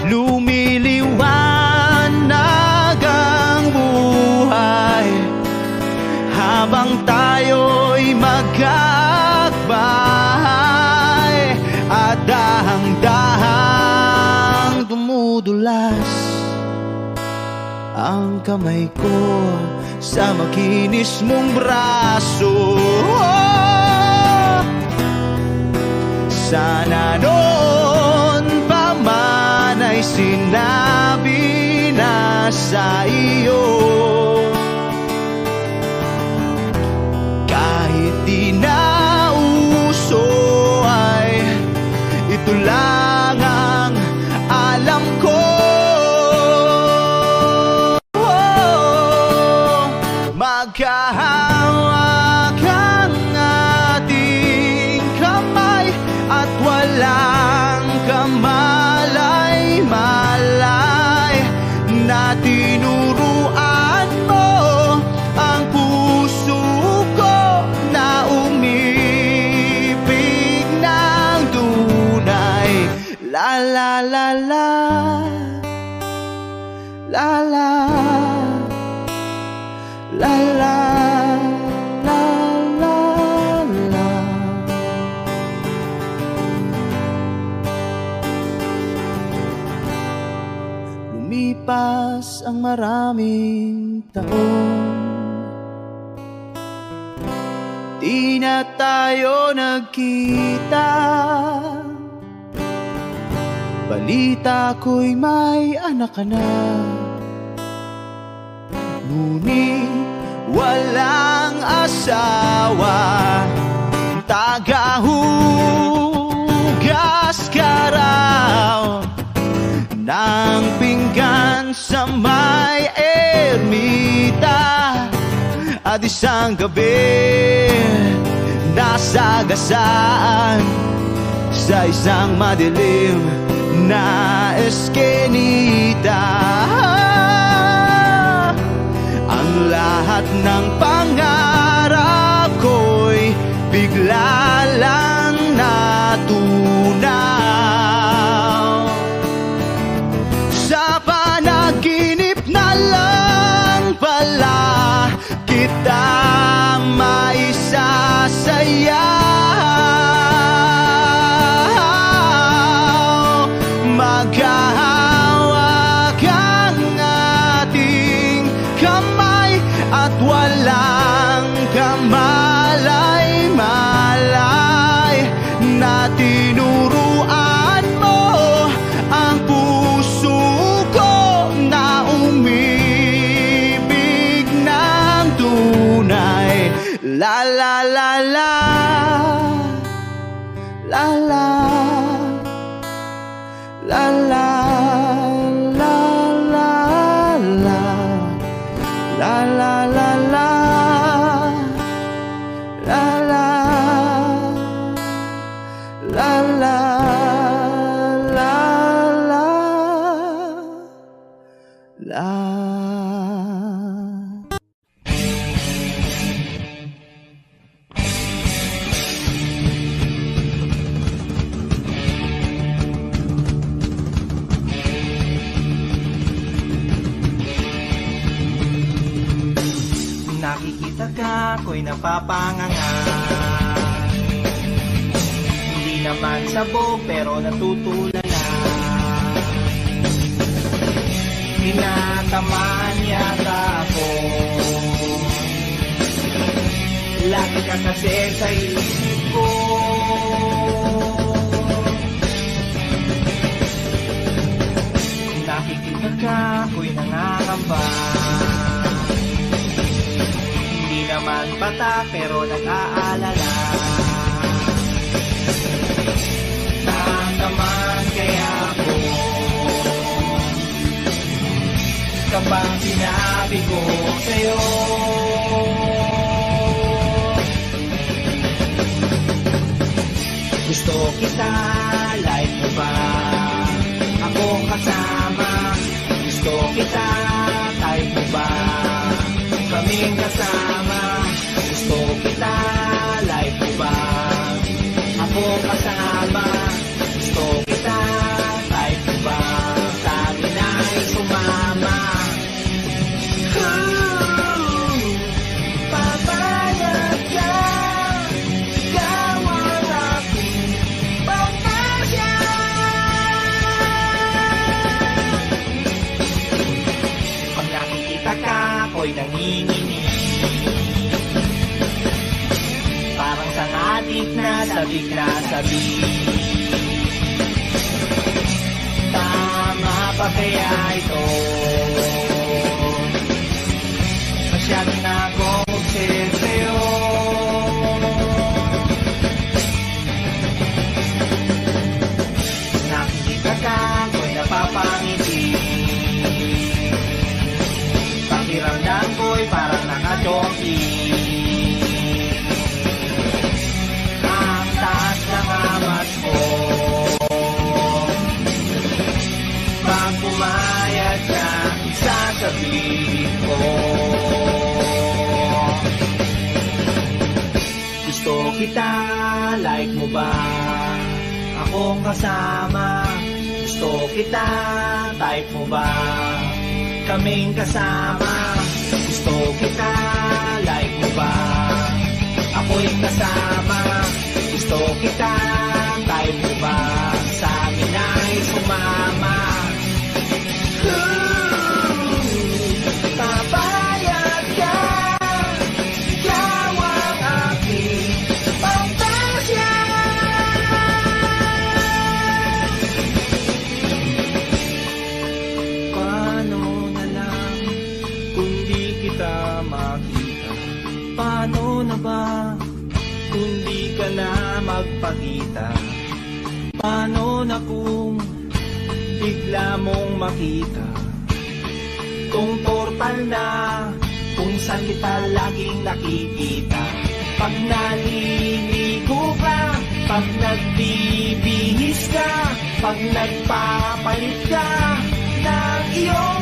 F: Lumiliwanag ang buhay habang tayo'y magkakbahay, at dahang-dahang dumudulas ang kamay ko sa makinis mong braso. Sana noon pa man ay sinabi na sa iyo, kahit di na uso ay ito lang ang alam ko. tinuruan mo ang puso ko na umibig ng tunay. La la la la, la la, la la, la la, la. Lumipas ang maraming taon, di na tayo nagkita. Balita ko'y may anak ka na, ngunit walang asawa. Tagahugas ka raw ng pinggan sa may ermita, at isang gabi nasagasaan sa isang madilim na eskenita. Ang lahat ng pangarap ko'y bigla lang natunaw. Sa panaginip na lang pala kita maisasaya. Maghahawak ang ating kamay at walang kamalay-malay na tinuruan mo ang puso ko na umibig ng tunay. La la la la, la la, la la, la la, la, la la, la la, la la, la la, la, la.
D: Nakikita ka, ako'y napapanganga. Hindi naman sabog, pero natutulala. Tinatamaan yata ako. Lagi ka kasi sa isip ko. Kung nakikita ka, ako'y nangangamba. Hindi naman bata pero nag-aalala. Natamaan kaya ako kapag sinabi ko sa'yo. Gusto kita, like mo ba ako kasama? Gusto kita, type mo ba kaming kasama? Gusto kita, like mo ba ako kasama? Gusto kita, type mo ba sa akin ay sumama? Papayag ka, ikaw ang aking pagkasya. Pag nakikita ka, ako'y nanginginig. Parang sangatik na sabik na sabik. Tama pa kaya ito? Masyado na akong obsessed sa'yo. Nakikita ka, ako'y napapangiti. Pakiramdam ko'y parang nakachoki. Ang taas ng amas ko, pag pumayag
F: sasabihin ko. Gusto kita, like mo ba? Akong kasama. Gusto kita, type mo ba? Kaming kasama. Gusto kita, like mo ba? Ako'y kasama. Gusto kita, type mo ba? Sa amin ay sumama. Papayag ka, ikaw ang aking pantasya. Paano na lang kung di kita makita? Paano na ba kung di ka na magpakita? Paano na kung bigla mong makita? Kung portal na kung saan kita laging nakikita. Pag naliligo ka, pag nagbibihis ka, pag nagpapalit ka ng iyong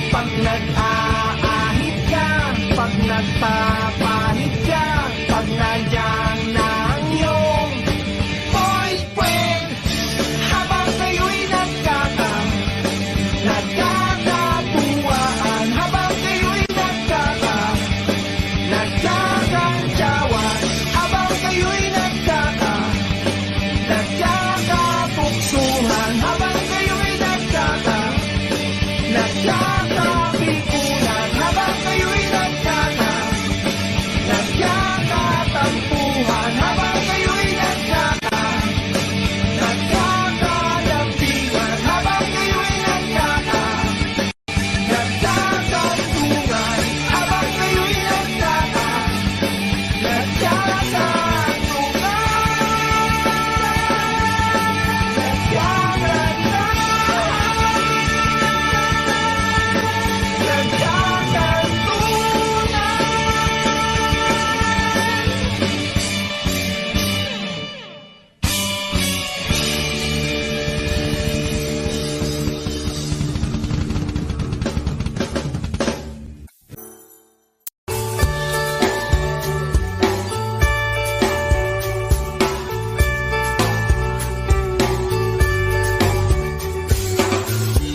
F: pag nag-aahit ka, pag nagpapalit ka, pag nandyan na ang iyong boyfriend, habang kayo'y nagkakatuwaan, habang kayo'y nagkakantsawan, habang kayo'y nagkakapuksuhan, habang kayo'y nagkakapikunan, habang kayo'y nagkakatampuhan, habang kayo'y nagkakalapitan, habang kayo'y nagkakatungan, habang kayo'y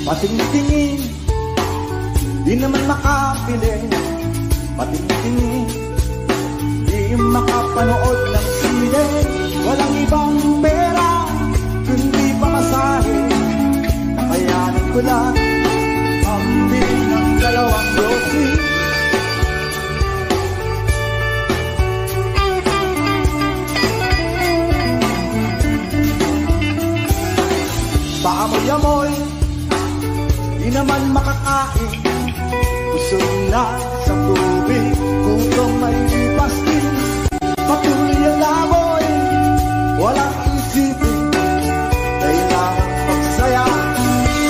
A: Patingtingin, di naman makapili. Patingtingin, di makapanood ng sine. Walang ibang pera, kundi pamasahe. Nakayanan ko lang ang bili ng 2 dosis. Paamoy-amoy, di naman makakain. Busog na sa tubig, gutom may pastil. Patuloy ang laboy, walang isipin. Kailangan magsaya,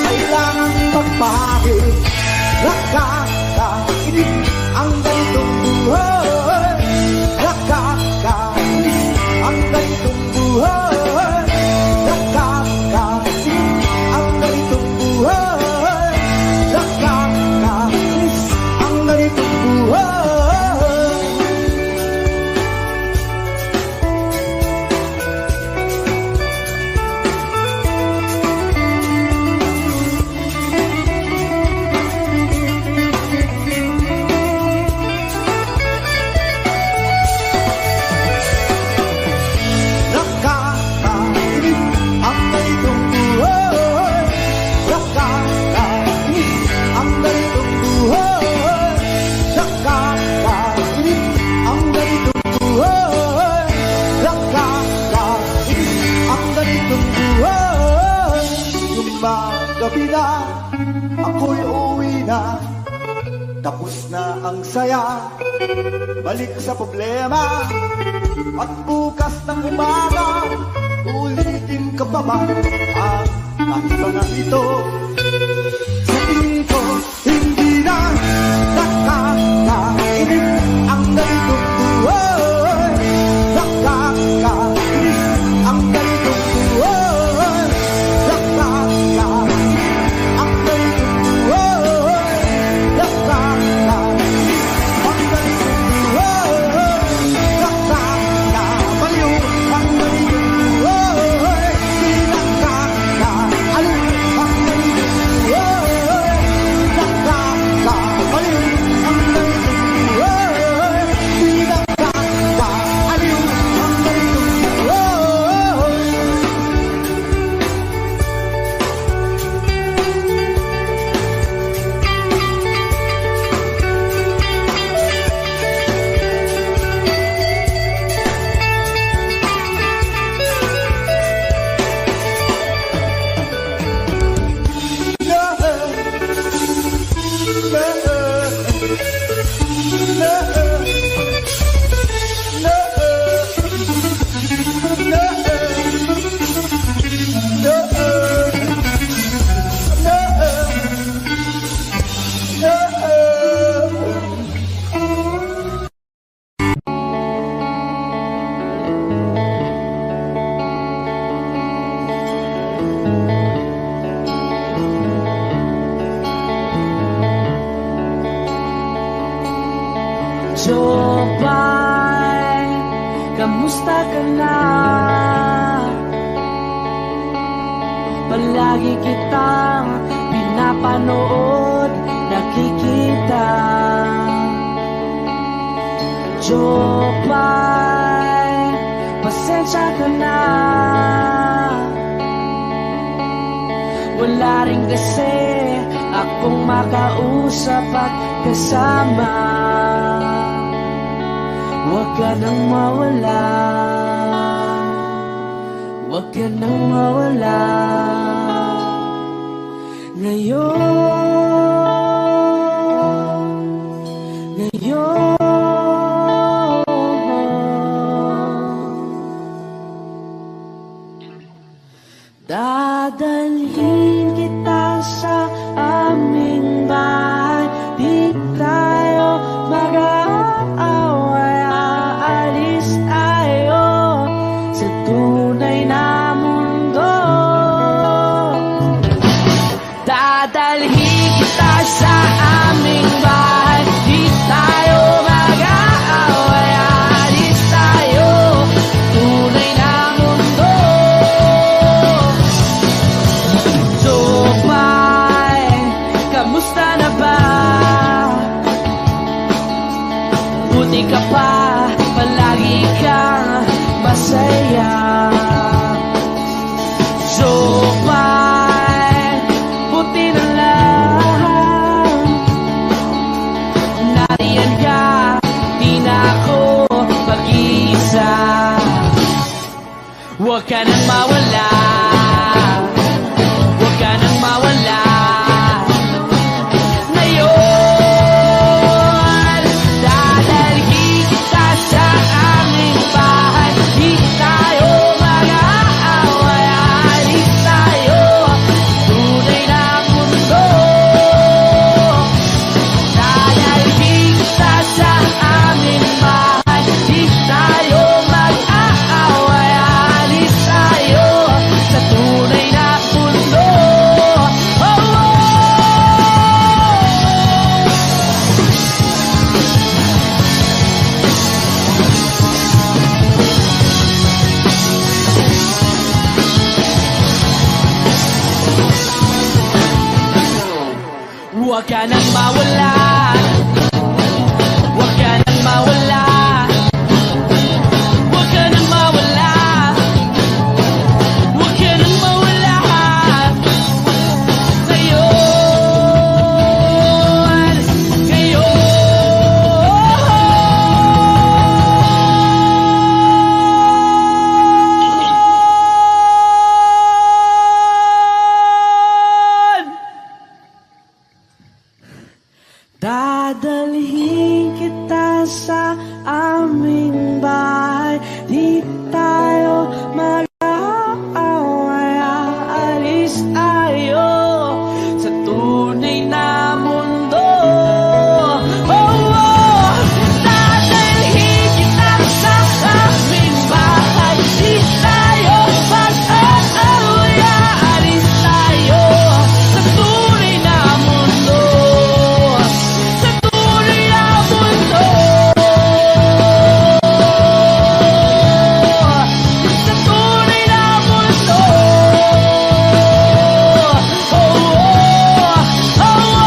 A: kailangan magpahagi. Nakakainis ang ganitong buhay. Nakakainis ang ganitong buhay. Gabi na, ako'y uwi na. Tapos na ang saya, balik sa problema. At bukas ng umaga, ulitin ka pa ba ang mga ito? Sa tingin ko, hindi na nakakainip ang ganitong buhay. Nakakainip ang ganitong buhay. Nakakainip ang ganitong buhay.
G: kamusta ka na? Palagi kitang pinapanood, nakikita. Jopay, pasensya ka na. Wala rin kasi akong makausap at kasama. Huwag ka nang mawala, huwag ka nang mawala. Ngayon dadalhin kita sa aming bahay. Di tayo mag-aaway, aalis tayo sa tunay na mundo. Dadalhin kita sa aming bahay. Di tayo mag-aaway, aalis tayo tunay na mundo. Jopay, kamusta na ba? Buti ka pa, palagi kang masaya. Jopay, buti na lang nariyan ka, di na ako mag-iisa. Huwag ka nang mawala, huwag ka nang mawala. Ngayon, dadalhin kita sa aming bahay. Di tayo mag-aaway, aalis tayo tunay na mundo. Dadalhin kita sa aming bahay. Di tayo mag-aaway, aalis tayo sa tunay na mundo. Oh, oh. Huwag ka nang mawala, huwag ka nang mawala, huwag ka nang mawala, huwag ka nang mawala. Ngayon, dadalhin kita sa aming bahay. Di tayo mag-aaway, aalis tayo sa tunay na mundo. Oh, oh. Dadalhin kita sa aming bahay. Di tayo mag-aaway, aalis tayo sa tunay na mundo. Sa tunay na mundo. Sa tunay na mundo. Oh, oh, oh, oh.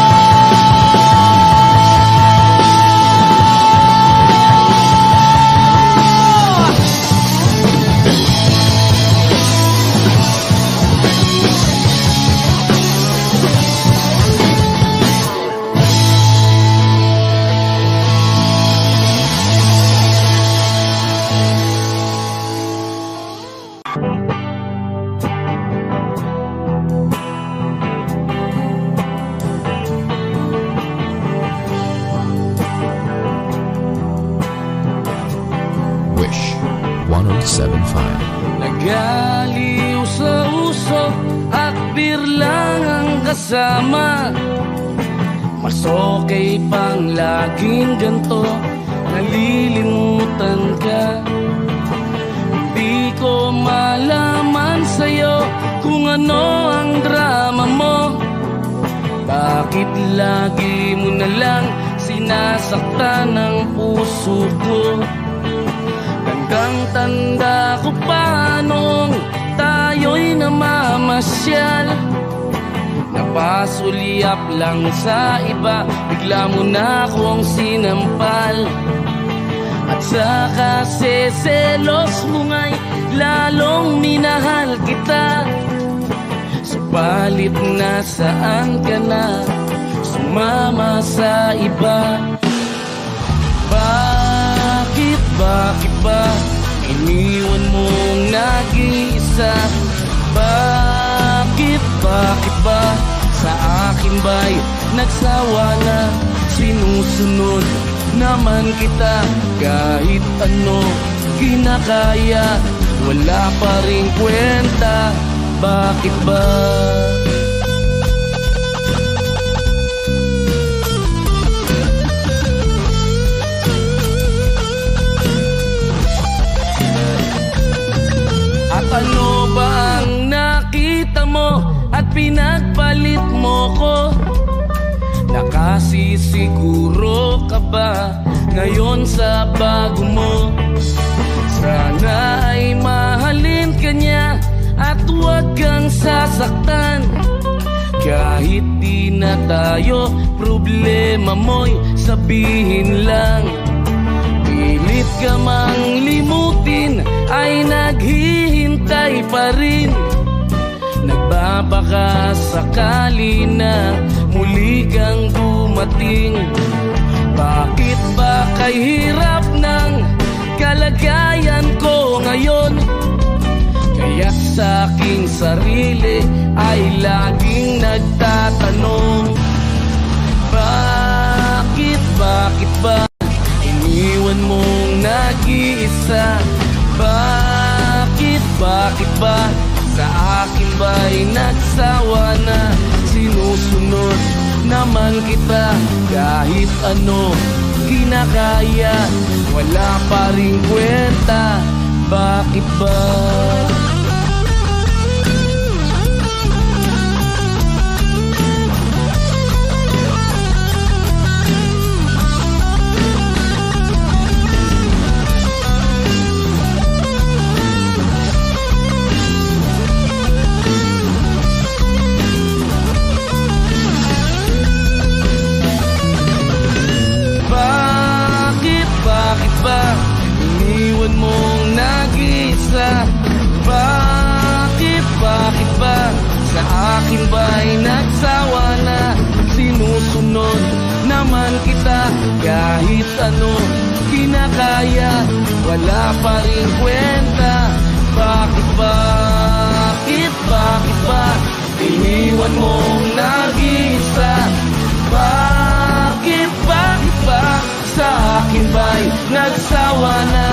E: Wish 1075.
B: Nagaliw sa uso at birlang ang kasama. Mas okay pang laging ganto, nalilimutan ka. Hindi ko malaman sa'yo kung ano ang drama mo. Bakit lagi mo na lang sinasaktan ang puso ko? Ganda
G: Tandang-tanda ko pa nung tayo'y namamasyal. Napasulyap lang sa iba, bigla mo na akong sinampal. At saka selos mo nga'y lalong minahal kita. Subalit nasaan ka na, sumama sa iba. Bakit ba iniwan mong nag-iisa? Bakit ba sa akin ba'y nagsawa na? Sinusunod naman kita kahit ano kinakaya, wala pa ring kwenta. Bakit ba? At ano ba ang nakita mo at pinagpalit mo ko? Nakasisiguro ka ba ngayon sa bago mo? Sana ay mahalin ka niya at huwag kang sasaktan. Kahit di na tayo, problema mo'y sabihin lang. Pilit ka mang limutin ay naghihintay pa rin. Nagbabaka sakali na muli kang dumating. Bakit ba kay hirap ng kalagayan ko ngayon? Kaya sa aking sarili ay laging nagtatanong, bakit ba iniwan mong nag-iisa? Bakit ba sa akin ba'y nagsawa na? Sinusunod naman kita kahit ano kinakaya, wala pa ring kwenta. Bakit ba? Bakit ba iniwan mong nag-iisa? Bakit ba sa akin ba'y nagsawa na? Sinusunod naman kita kahit ano kinakaya, wala pa rin kwenta. Bakit ba iniwan mong nag-iisa? Bakit ba sa akin ba'y nagsawa na?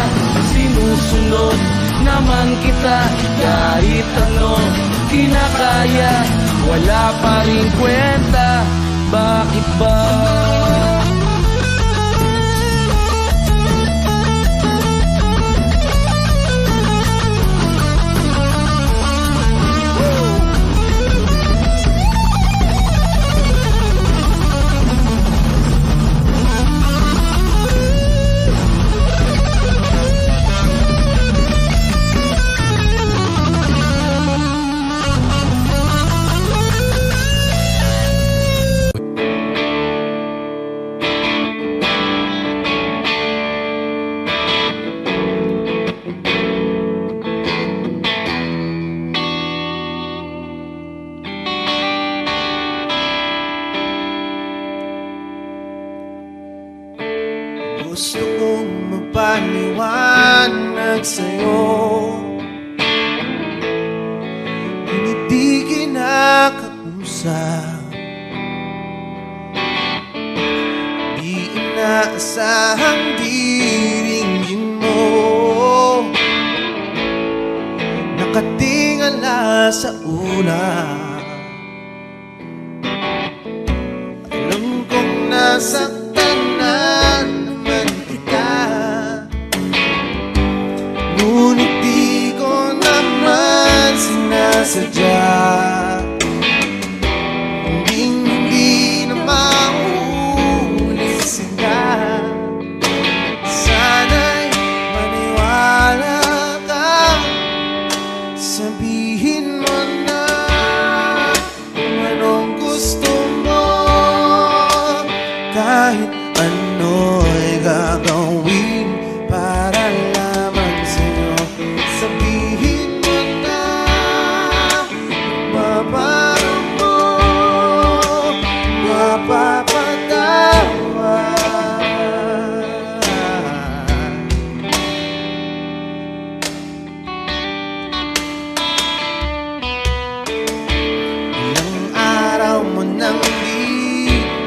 G: Sinusunod naman kita kahit ano kinakaya, wala pa rin kwenta. Bakit ba?
F: Gusto kong magpaliwanag sa'yo, ngunit di kinakausap. Di inaasahang diringgin mo, nakatingala sa ulan. Alam kong nasaktan na naman kita, ngunit di ko naman sinasadya. Hindi na mauulit sila. Sana'y maniwala kahit ano'y gagawin para lamang sa'yo. Sabihin mo na mababago mo, mapapatawa. Ilang araw mo nang di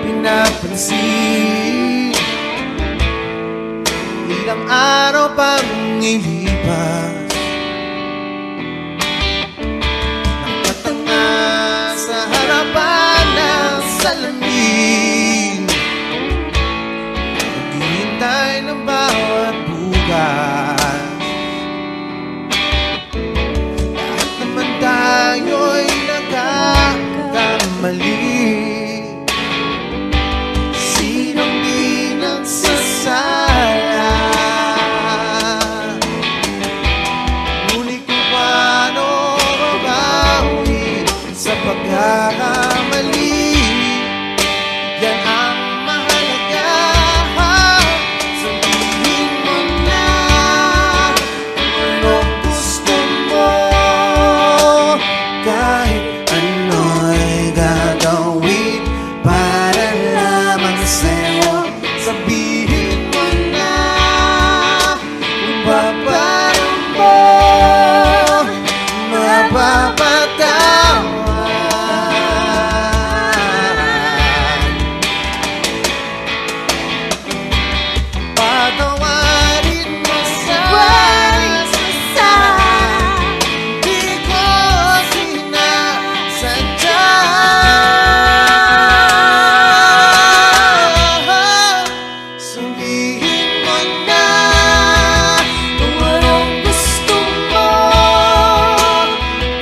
F: pinapansin, ilang araw pang ilipas, nakatanga sa harapan ng salamin, naghihintay ng bawat bukas. Lahat naman tayo'y nagkakamali, sinong di nagsasala? Ngunit kung paano mabawi sa pagkakamali, yan ang mahalaga. Sabihin mo na kung anong gusto mo, kahit ano'y gagawin para lamang sa'yo. Sabihin mo na kung paano mo mapapatawan. Patawarin mo sa di ko sinasadya. Sabihin mo na kung anong gusto mo,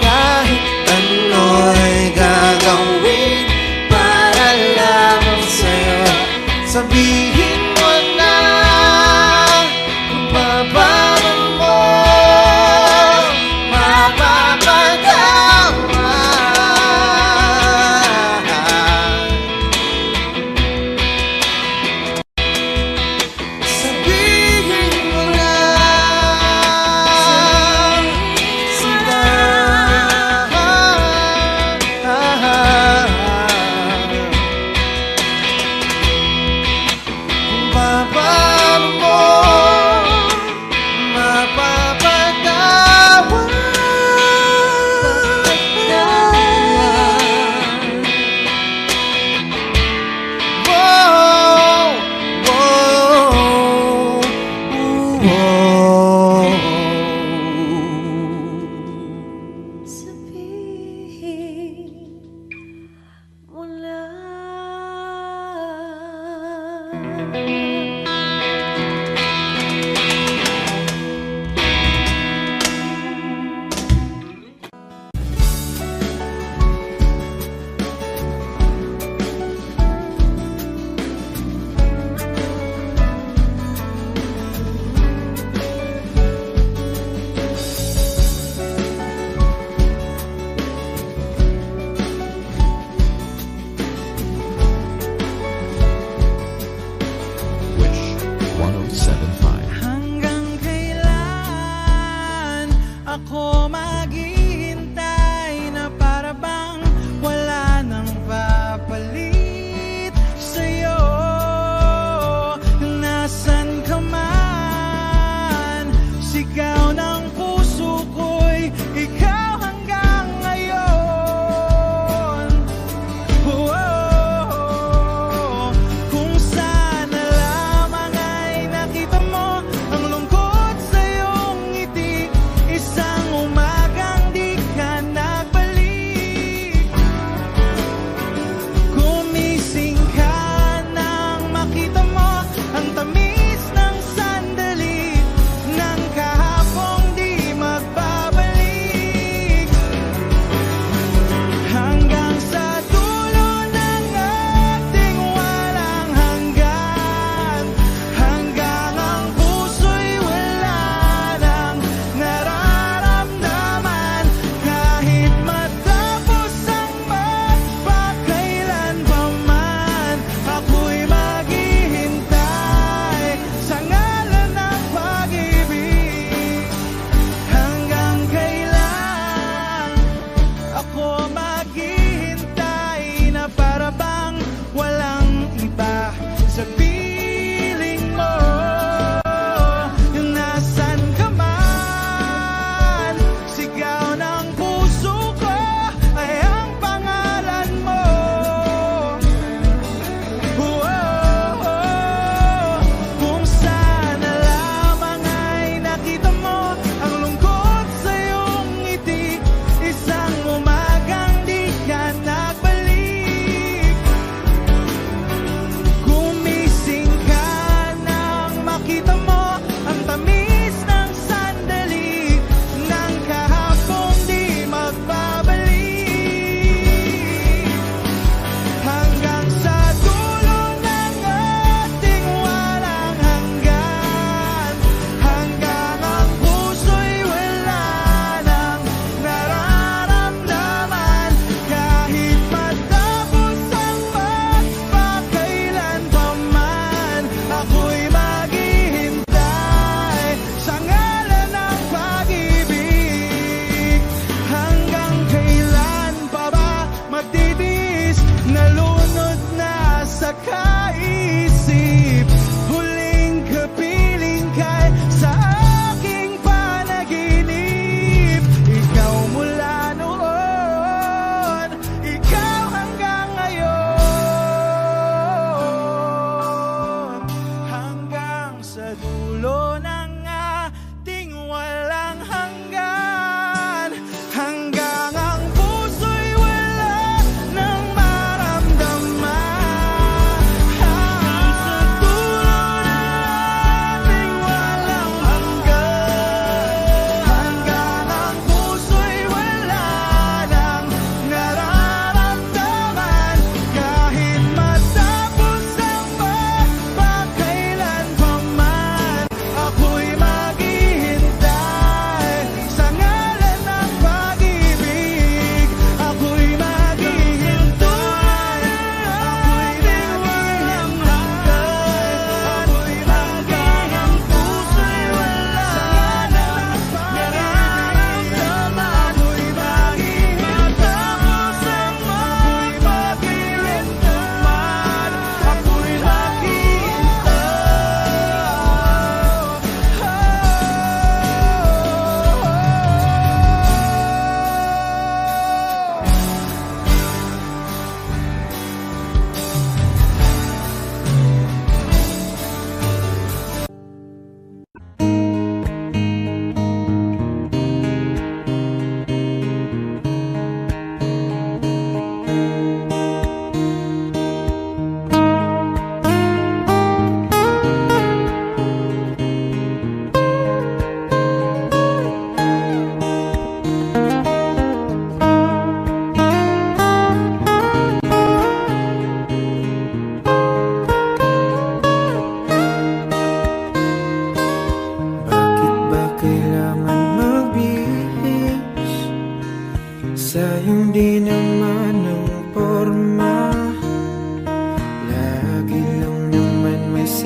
F: kahit ano'y gagawin para lamang sa'yo. Sabihin mo na kung paano mo mapapatawa. Sabihin mo na sila.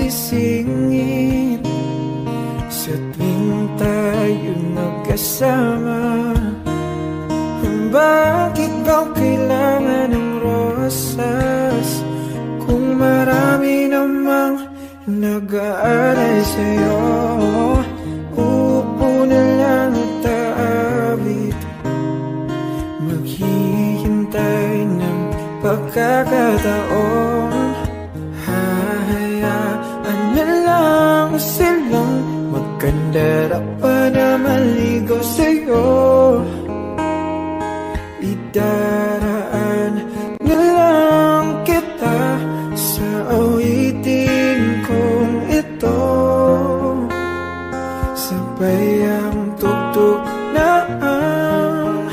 A: sisingit sa tuwing tayo magkasama. Bakit ba kailangan ng rosas kung marami namang nag-aalay sa'yo? Upo na lang at aawit, maghihintay ng pagkakataon. Hahayaan na lang silang magkandara na maligo sa'yo. Idaraan na lang kita sa awitin kong ito. Sabay ang tugtog na ang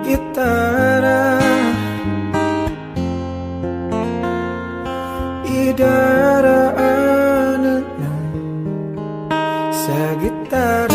A: gitara. Idaraan na lang sa gitara.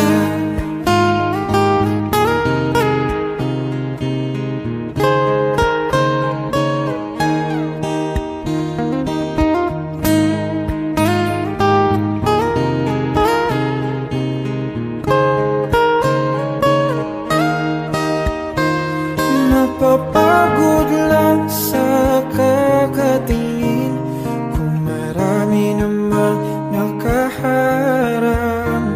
A: Napapagod lang sa kakatingin kung marami namang nakaharang.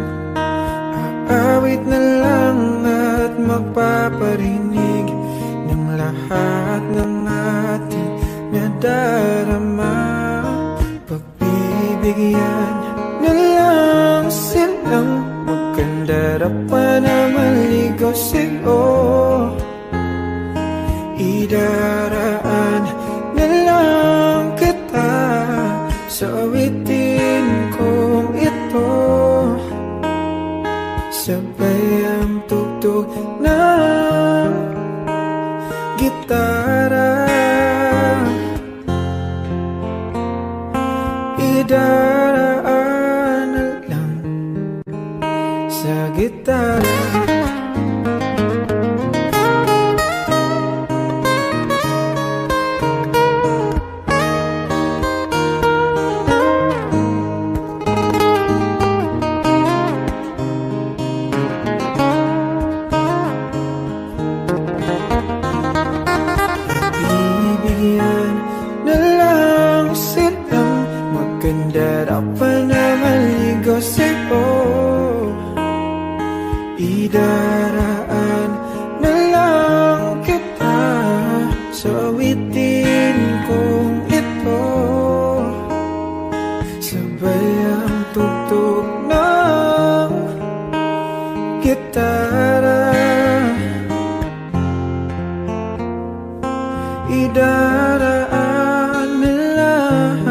A: Aawit na lang at magpaparinig ng lahat ng ating nadarama. Pagbibigyan na lang silang magkandara na maligaw sa'yo. Idaraan na lang kita sa awitin kong ito. Sabay ang tugtog ng gitara. Idaraan na lang sa gitara. Idaraan na lang kita sa awitin kong ito. Sabay ang tugtog ng gitara. Idaraan na lang.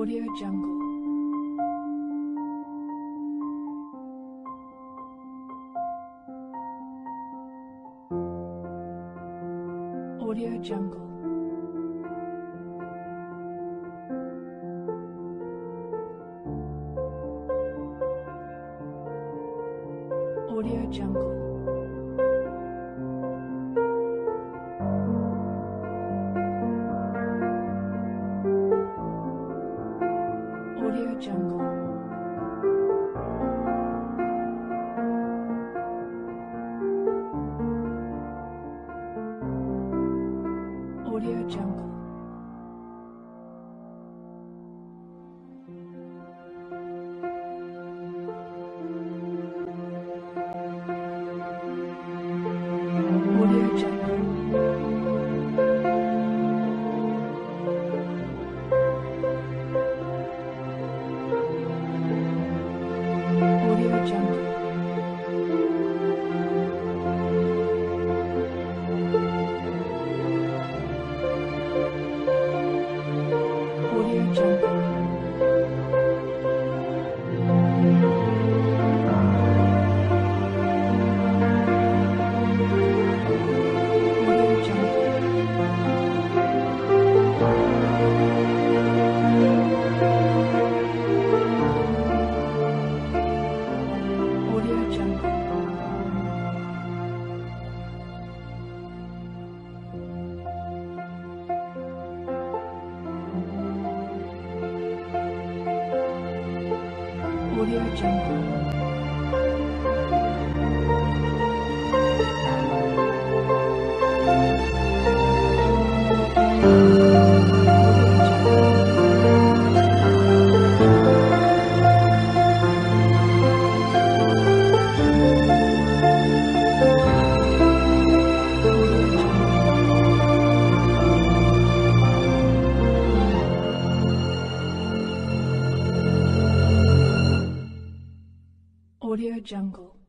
H: Audio Jungle. Audio Jungle. Audio Jungle. Audio Jungle. Audio Jungle. Audio Jungle. Audio Jungle. Audio Jungle. Audio Jungle. Audio Jungle. Audio Jungle. Audio Jungle.